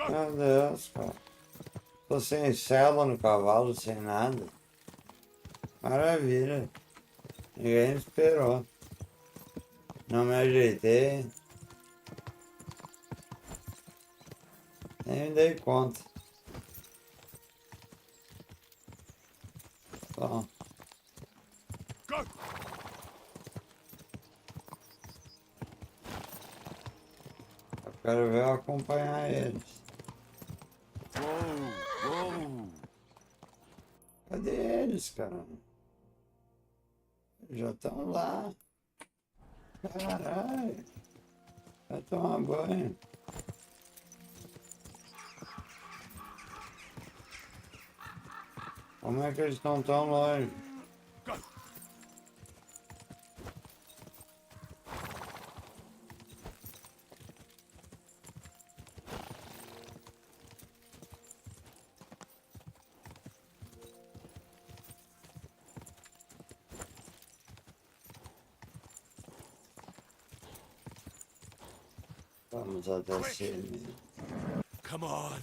Meu Deus, cara. Tô sem sela no cavalo, sem nada. Maravilha. Ninguém esperou. Não me ajeitei. Nem me dei conta. Bom. Eu quero ver eu acompanhar eles. Whoa! Cadê eles, cara? Já estão lá. Caralho. Vai tomar banho. Como é que eles estão tão longe? Vamos até cima. Come on!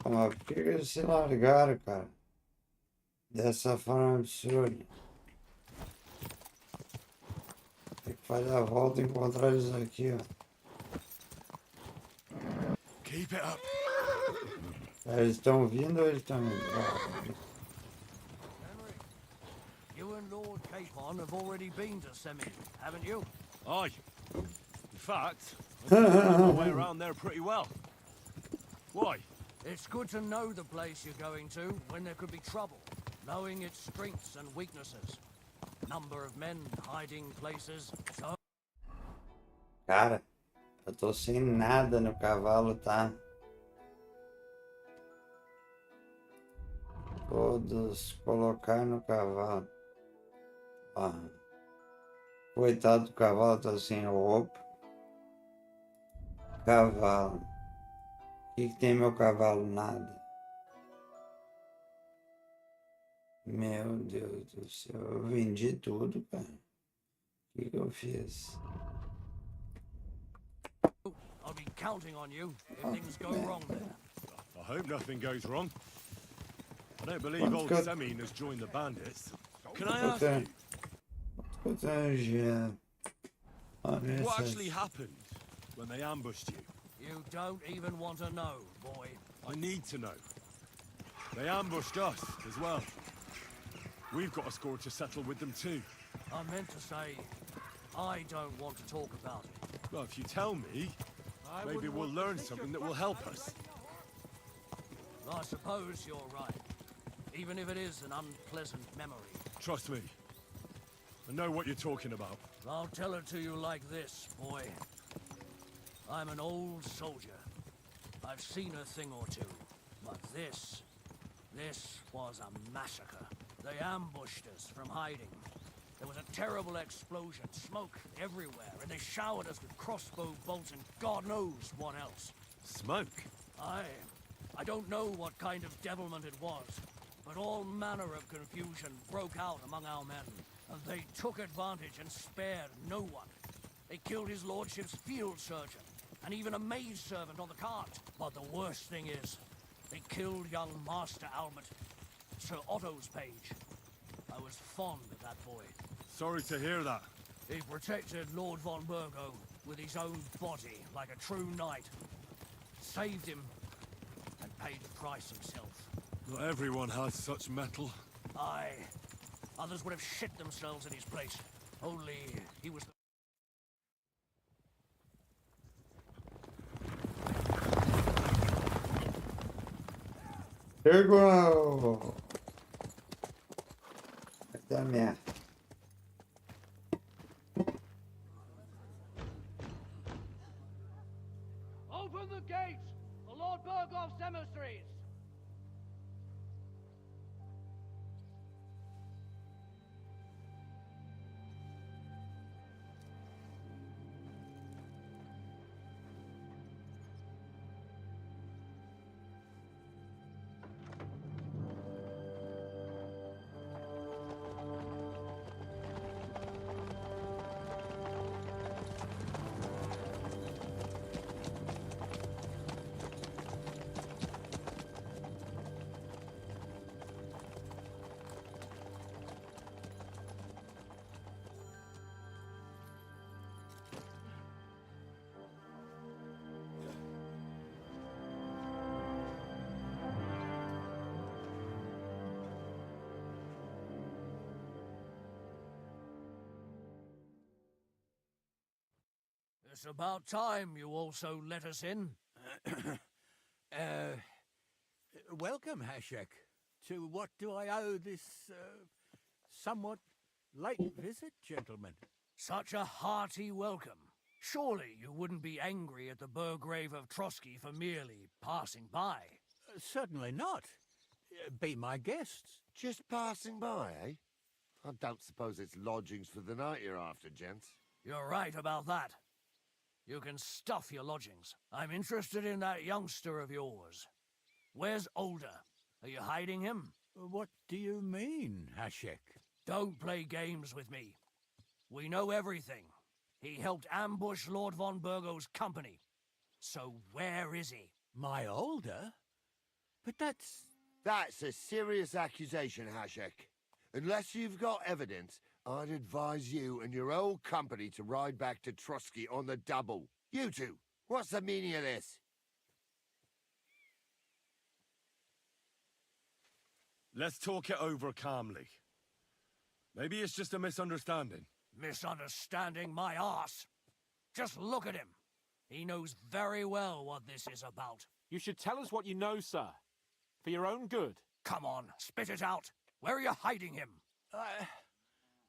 Mas por que eles se largaram, cara? Dessa forma absurda. Tem que fazer a volta e encontrar eles aqui, ó. Keep it up! Eles estão vindo ou eles estão indo? Henry, you and Lord Capon have already been to Semi, haven't you? Aye. In fact, I think I know my way around there pretty well. Why? It's good to know the place you're going to when there could be trouble, knowing its strengths and weaknesses. Number of men, hiding places, so... Cara, eu tô sem nada no cavalo, tá? Todos colocar no cavalo. Ó. Coitado do cavalo, tá sem roupa. Cavalo. O que tem meu cavalo? Nada. Meu Deus do céu, eu vendi tudo, cara. O que eu fiz? I'll be counting on you if things go wrong there. I hope nothing goes wrong. I don't believe old Semin has joined the bandits. Can I ask you, what actually happened when they ambushed you? You don't even want to know, boy. I need to know. They ambushed us as well. We've got a score to settle with them too. I meant to say, I don't want to talk about it. Well, if you tell me, maybe we'll learn something that will help us. I suppose you're right. Even if it is an unpleasant memory. Trust me. I know what you're talking about. I'll tell it to you like this, boy. I'm an old soldier. I've seen a thing or two. But this was a massacre. They ambushed us from hiding. There was a terrible explosion, smoke everywhere, and they showered us with crossbow bolts and God knows what else. Smoke? I don't know what kind of devilment it was, but all manner of confusion broke out among our men, and they took advantage and spared no one. They killed his lordship's field surgeon, and even a maidservant on the cart. But the worst thing is, they killed young Master Albert, Sir Otto's page. I was fond of that boy. Sorry to hear that. He protected Lord von Burgo with his own body like a true knight. Saved him and paid the price himself. Not everyone has such metal. Aye. Others would have shit themselves in his place. Only he was... Chegou! Vai dar merda. It's about time you also let us in. Welcome, Hashek. To what do I owe this, somewhat late visit, gentlemen? Such a hearty welcome. Surely you wouldn't be angry at the Burgrave of Trotsky for merely passing by. Certainly not. Be my guests. Just passing by, eh? I don't suppose it's lodgings for the night you're after, gents. You're right about that. You can stuff your lodgings. I'm interested in that youngster of yours. Where's Older? Are you hiding him? What do you mean, Hashek? Don't play games with me. We know everything. He helped ambush Lord von Burgo's company. So where is he? My Older? But that's... That's a serious accusation, Hashek. Unless you've got evidence, I'd advise you and your old company to ride back to Trotsky on the double. You two, what's the meaning of this? Let's talk it over calmly. Maybe it's just a misunderstanding. Misunderstanding my arse. Just look at him. He knows very well what this is about. You should tell us what you know, sir. For your own good. Come on, spit it out. Where are you hiding him?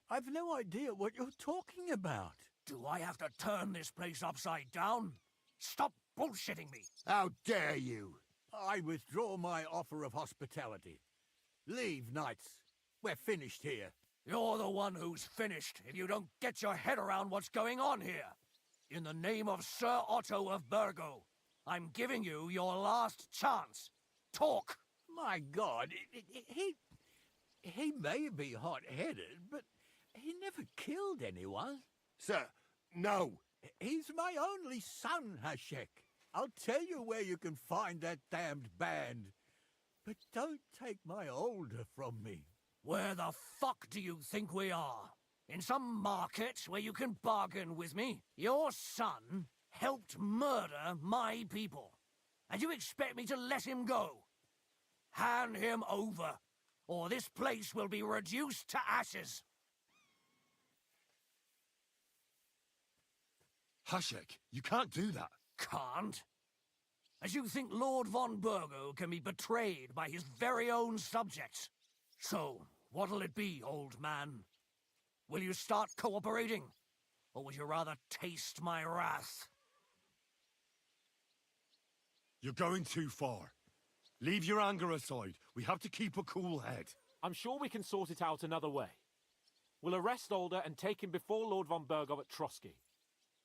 I've no idea what you're talking about. Do I have to turn this place upside down? Stop bullshitting me. How dare you? I withdraw my offer of hospitality. Leave, knights. We're finished here. You're the one who's finished if you don't get your head around what's going on here. In the name of Sir Otto of Burgo, I'm giving you your last chance. Talk! My God, he may be hot-headed, but he never killed anyone. Sir, no. He's my only son, Hashek. I'll tell you where you can find that damned band. But don't take my Older from me. Where the fuck do you think we are? In some market where you can bargain with me? Your son helped murder my people. And you expect me to let him go? Hand him over, or this place will be reduced to ashes. Hashek, you can't do that. Can't? As you think Lord von Burgo can be betrayed by his very own subjects. So, what'll it be, old man? Will you start cooperating? Or would you rather taste my wrath? You're going too far. Leave your anger aside. We have to keep a cool head. I'm sure we can sort it out another way. We'll arrest Older and take him before Lord von Burgo at Trotsky.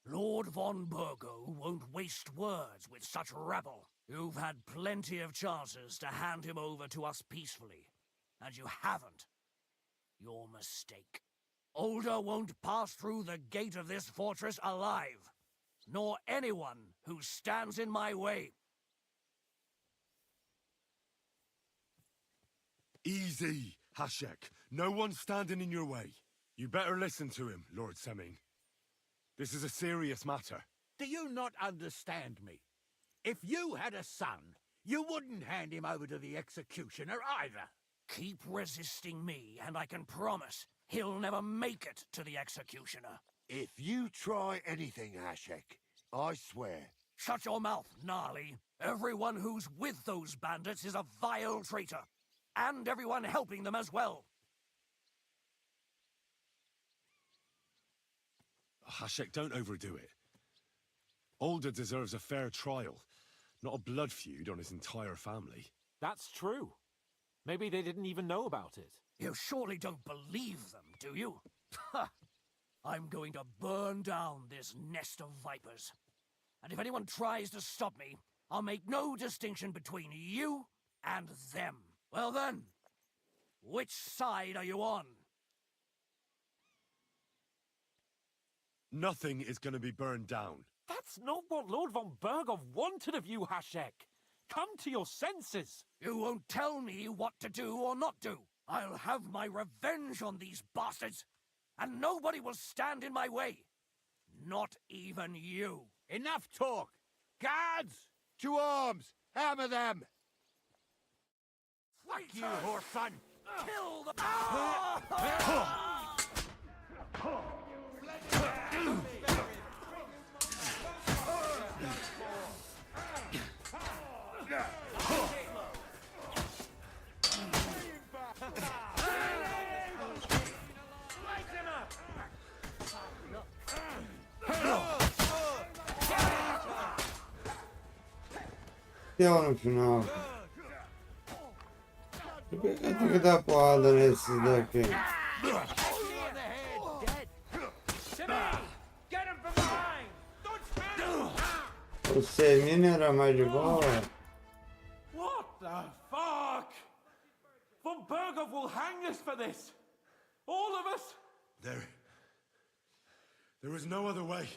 Lord von Burgo won't waste words with such rabble. You've had plenty of chances to hand him over to us peacefully, and you haven't. Your mistake. Older won't pass through the gate of this fortress alive, nor anyone who stands in my way. Easy, Hashek. No one's standing in your way. You better listen to him, Lord Semming. This is a serious matter. Do you not understand me? If you had a son, you wouldn't hand him over to the executioner either. Keep resisting me, and I can promise he'll never make it to the executioner. If you try anything, Hashek, I swear. Shut your mouth, Gnarly. Everyone who's with those bandits is a vile traitor. And everyone helping them as well. Hashek, don't overdo it. Older deserves a fair trial, not a blood feud on his entire family. That's true. Maybe they didn't even know about it. You surely don't believe them, do you? Ha! I'm going to burn down this nest of vipers. And if anyone tries to stop me, I'll make no distinction between you and them. Well then, which side are you on? Nothing is going to be burned down. That's not what Lord von Burgo wanted of you, Hashek. Come to your senses. You won't tell me what to do or not do. I'll have my revenge on these bastards, and nobody will stand in my way. Not even you. Enough talk! Guards! To arms! Hammer them! Fuck you, horse son! Kill the... cristiano no final. Por que eu tenho que dar porrada nesses daqui? O Semina era mais de boa. What the fuck? Von Berghoff will hang us for this! All of us! There was no other way.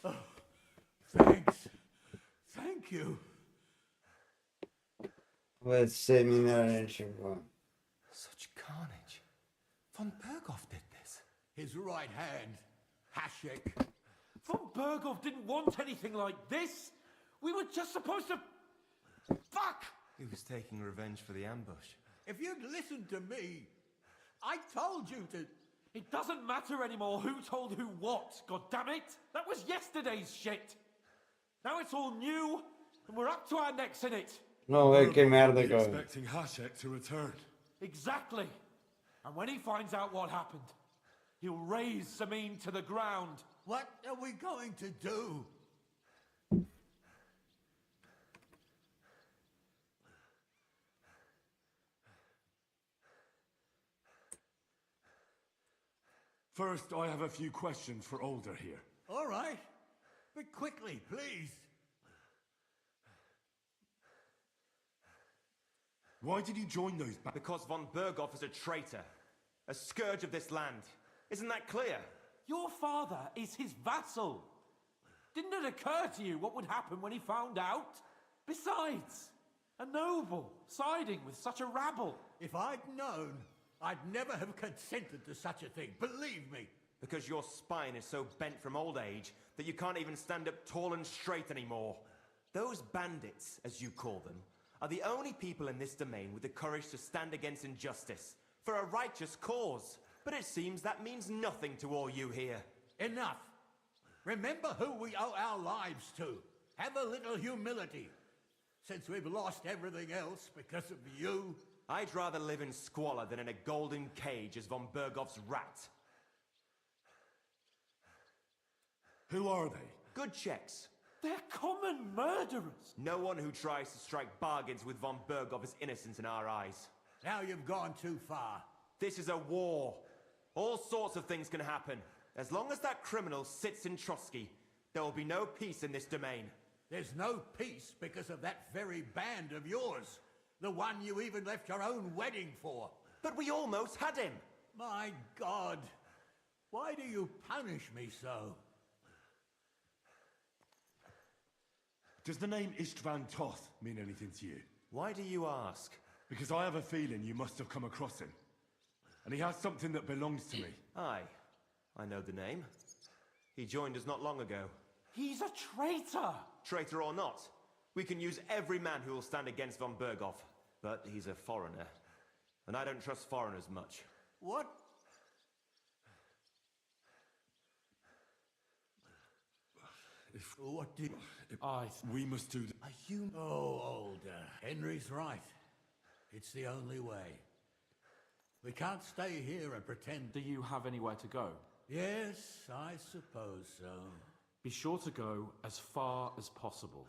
Oh, thanks. Thank you. O Semina era gente boa. Such carnage. Von Berghoff did this. His right hand, Hashek. Von Berghoff didn't want anything like this! We were just supposed to... Fuck! He was taking revenge for the ambush. If you'd listened to me, I told you to... It doesn't matter anymore who told who what, goddammit! That was yesterday's shit! Now it's all new, and we're up to our necks in it! Não é que merda, cara. Expecting Hashek to return. Exactly! And when he finds out what happened, he'll raise Samin to the ground. What are we going to do? First, I have a few questions for Older here. All right. But quickly, please. Why did you join those Because von Berghoff is a traitor. A scourge of this land. Isn't that clear? Your father is his vassal. Didn't it occur to you what would happen when he found out? Besides, a noble siding with such a rabble. If I'd known, I'd never have consented to such a thing, believe me. Because your spine is so bent from old age that you can't even stand up tall and straight anymore. Those bandits, as you call them, are the only people in this domain with the courage to stand against injustice, for a righteous cause. But it seems that means nothing to all you here. Enough. Remember who we owe our lives to. Have a little humility. Since we've lost everything else because of you. I'd rather live in squalor than in a golden cage as von Berghoff's rat. Who are they? Good checks. They're common murderers. No one who tries to strike bargains with von Berghoff is innocent in our eyes. Now you've gone too far. This is a war. All sorts of things can happen. As long as that criminal sits in Trotsky, there will be no peace in this domain. There's no peace because of that very band of yours. The one you even left your own wedding for. But we almost had him. My God. Why do you punish me so? Does the name Istvan Toth mean anything to you? Why do you ask? Because I have a feeling you must have come across him. And he has something that belongs to me. Aye. I know the name. He joined us not long ago. He's a traitor! Traitor or not, we can use every man who will stand against von Berghoff. But he's a foreigner. And I don't trust foreigners much. What? What did... We must do... Are you... Oh, Older. Henry's right. It's the only way. We can't stay here and pretend... Do you have anywhere to go? Yes, I suppose so. Be sure to go as far as possible.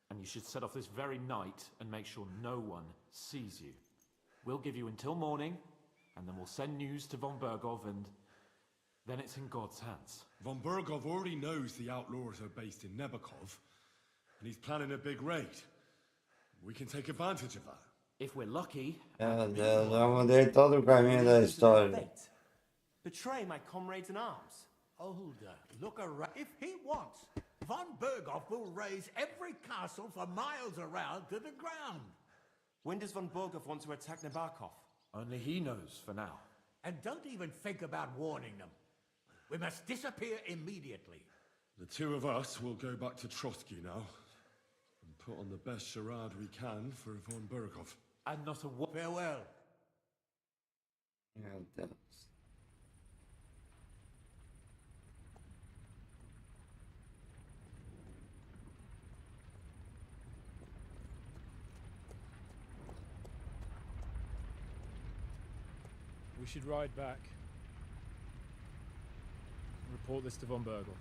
And you should set off this very night and make sure no one sees you. We'll give you until morning, and then we'll send news to von Berghoff, and then it's in God's hands. Von Berghoff already knows the outlaws are based in Nebakov, and he's planning a big raid. We can take advantage of that. If we're lucky... Meu Deus, eu mudei todo o caminho da história. Betray my comrades in arms. Older, look around. If he wants, von Berghoff will raise every castle for miles around to the ground. When does von Berghoff want to attack Nebakov? Only he knows for now. And don't even think about warning them. We must disappear immediately. The two of us will go back to Trotsky now, and put on the best charade we can for von Berghoff. And not a Farewell. Meu Deus. We should ride back. Report this to von Berghoff.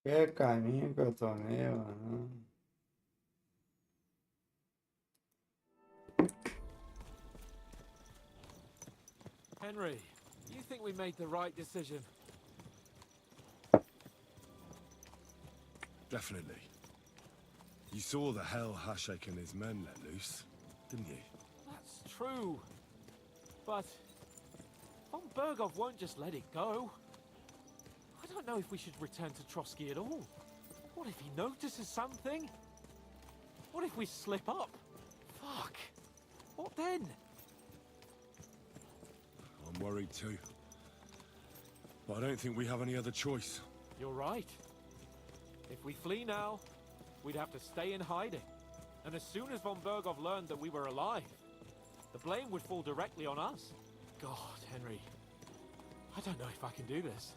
Qué caminho que eu tomei, mano. Henry, you think we made the right decision? Definitely. You saw the hell Hashek and his men let loose, didn't you? That's true. But von Bergov won't just let it go. I don't know if we should return to Trotsky at all. What if he notices something? What if we slip up? Fuck. What then? I'm worried too. But I don't think we have any other choice. You're right. If we flee now, we'd have to stay in hiding. And as soon as von Bergov learned that we were alive, the blame would fall directly on us. God, Henry. I don't know if I can do this.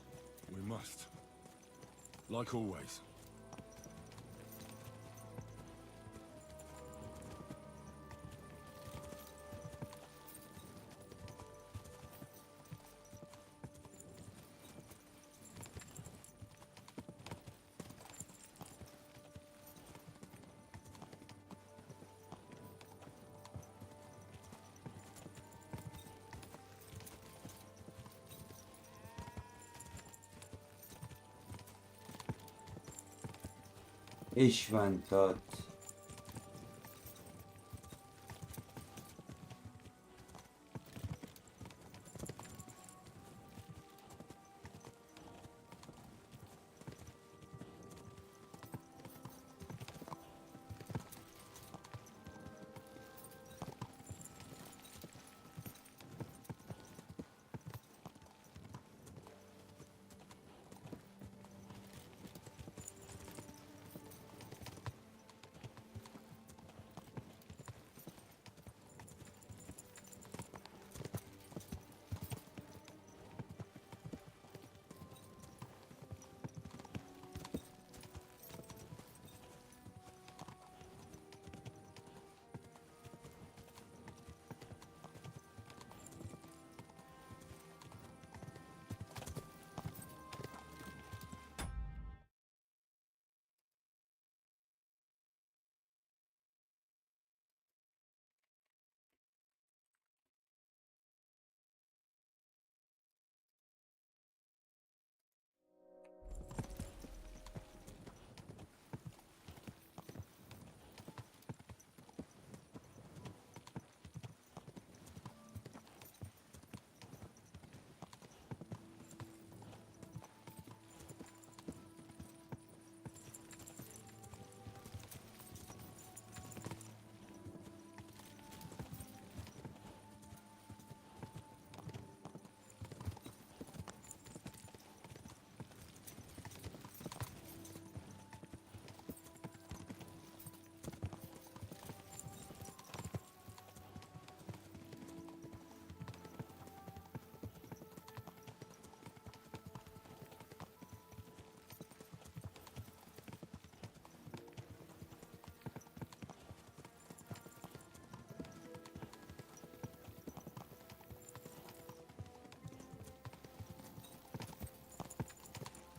We must. Like always. Ich van tot.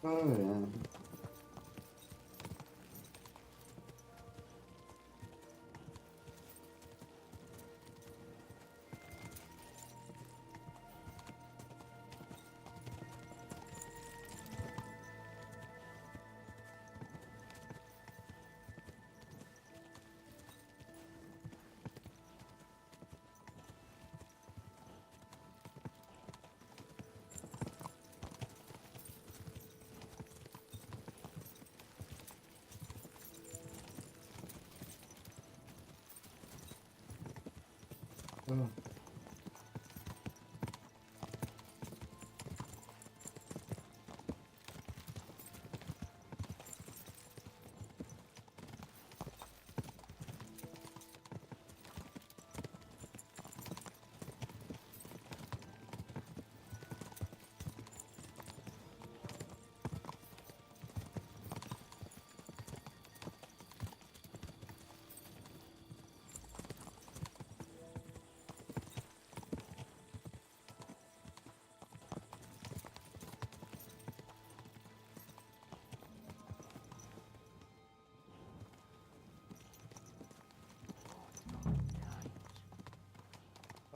Oh, yeah. Oh.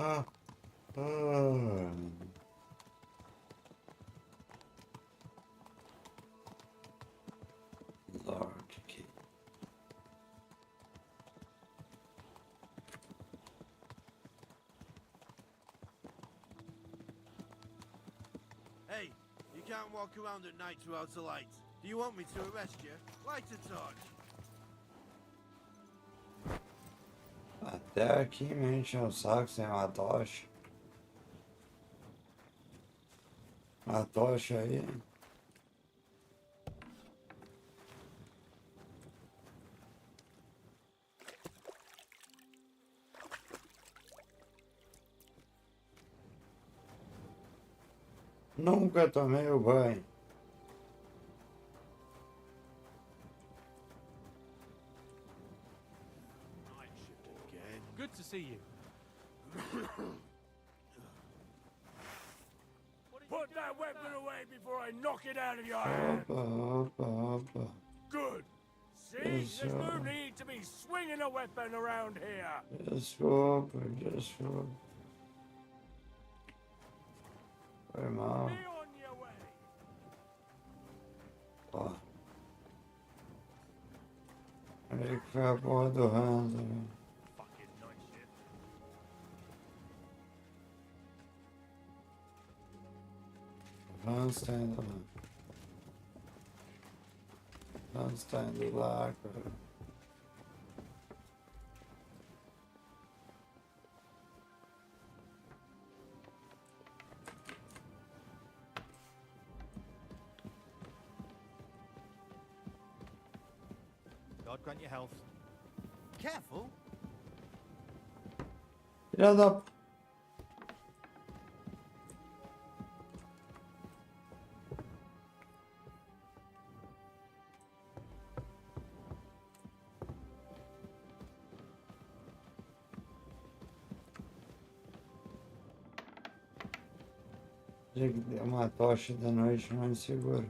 Ah. Ah. Lurk key. Hey, you can't walk around at night without a light. Do you want me to arrest you? Light a torch. Até aqui me enche o saco sem uma tocha. A tocha aí. Nunca tomei o banho. Good to see you. Put that weapon away before I knock it out of your hand. Opa. Good. See, Yes, there's no sir. need to be swinging a weapon around here. Desculpa. Foi mal. Be on your way. Ó. Aí que foi a porra do Hansa, velho. Fucking night shift. O Hansa tá indo lá. O Hansa tá indo lá, cara. God grant you health. Careful. Filha da... Tinha que ter uma tocha da noite mais segura.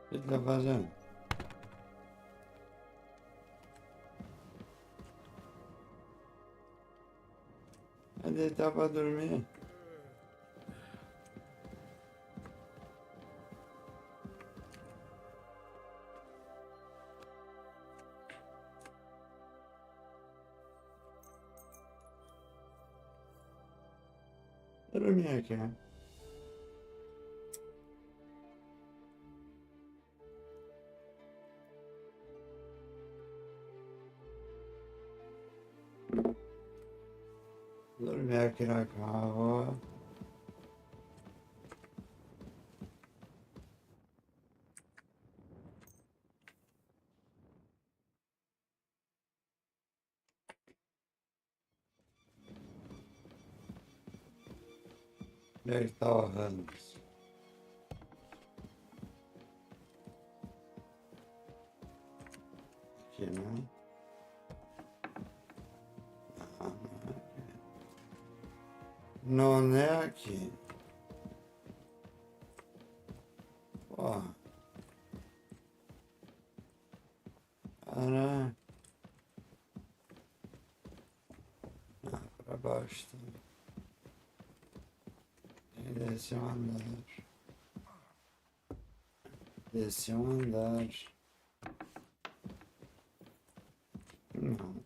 O que ele tá fazendo? Vai deitar pra dormir. Dormir aqui, né? Dormir aqui na cama. Onde é que tá o Hans? Aqui, né? Não é aqui. Porra. Cara. Ah, pra baixo também. Tem que descer um andar. Descer um andar. Não.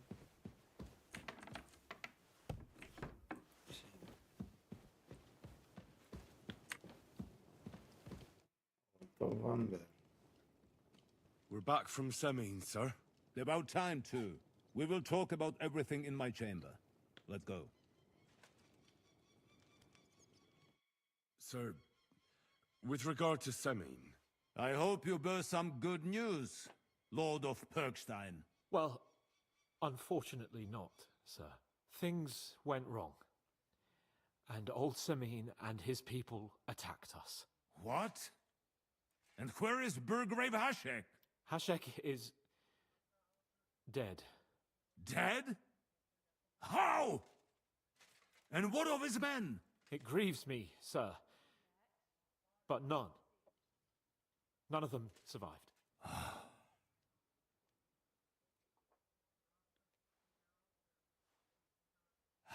We're back from Semine, sir. About time, too. We will talk about everything in my chamber. Let's go. Sir, with regard to Semine... I hope you bear some good news, Lord of Perkstein. Well, unfortunately not, sir. Things went wrong. And old Semine and his people attacked us. What? And where is Burgrave Hashek? Hashek is... dead. Dead? How? And what of his men? It grieves me, sir. But none of them survived.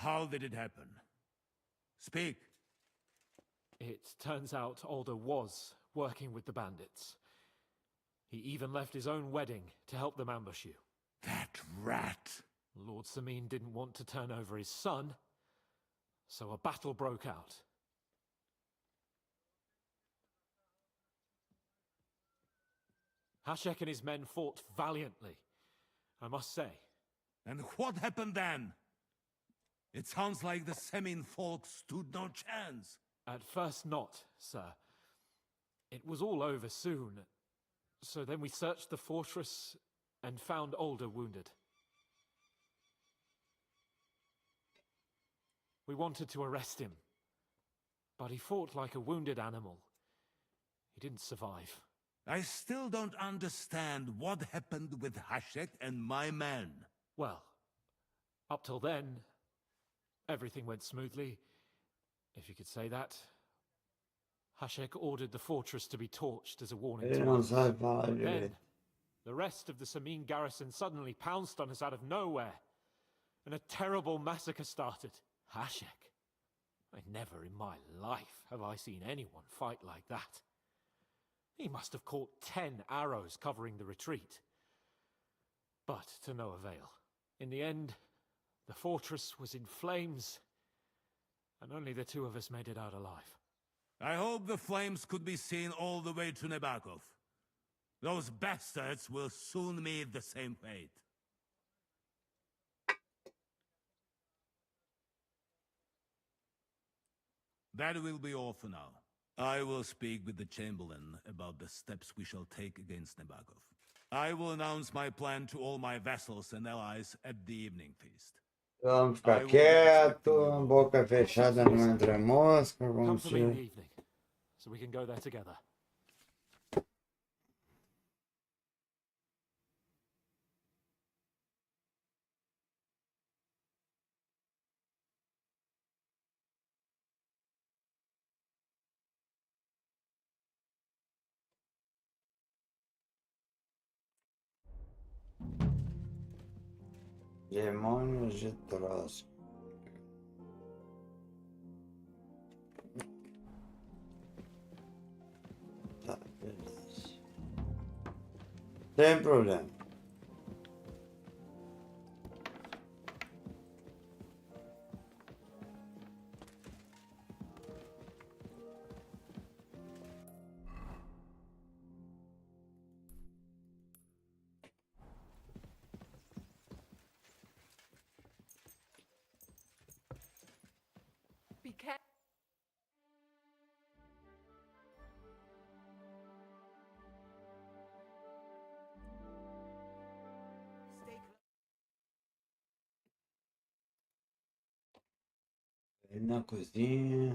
How did it happen? Speak. It turns out Alder was working with the bandits. He even left his own wedding to help them ambush you. That rat! Lord Samin didn't want to turn over his son, so a battle broke out. Hashek and his men fought valiantly, I must say. And what happened then? It sounds like the Semin folk stood no chance. At first not, sir. It was all over soon. So then we searched the fortress and found Alder wounded. We wanted to arrest him, but he fought like a wounded animal. He didn't survive. I still don't understand what happened with Hashek and my men. Well, up till then, everything went smoothly, if you could say that. Hashek ordered the fortress to be torched as a warning Ele to não us. sabe falar Then, direito. the rest of the Samin garrison suddenly pounced on us out of nowhere, and a terrible massacre started. Hashek. Never in my life have I seen anyone fight like that. He must have caught 10 arrows covering the retreat. But to no avail. In the end, the fortress was in flames, and only the two of us made it out alive. I hope the flames could be seen all the way to Nebakov. Those bastards will soon meet the same fate. That will be all for now. I will speak with the Chamberlain about the steps we shall take against Nebakov. I will announce my plan to all my vassals and allies at the evening feast. Vamos ficar quieto, boca fechada, não entra mosca, Come vamos for me in the ser... evening, so we can go there together. Demônios de troço. Tá, beleza. Sem problema. Be careful. Na cozinha.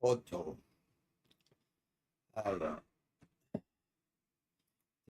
Otto. Allora.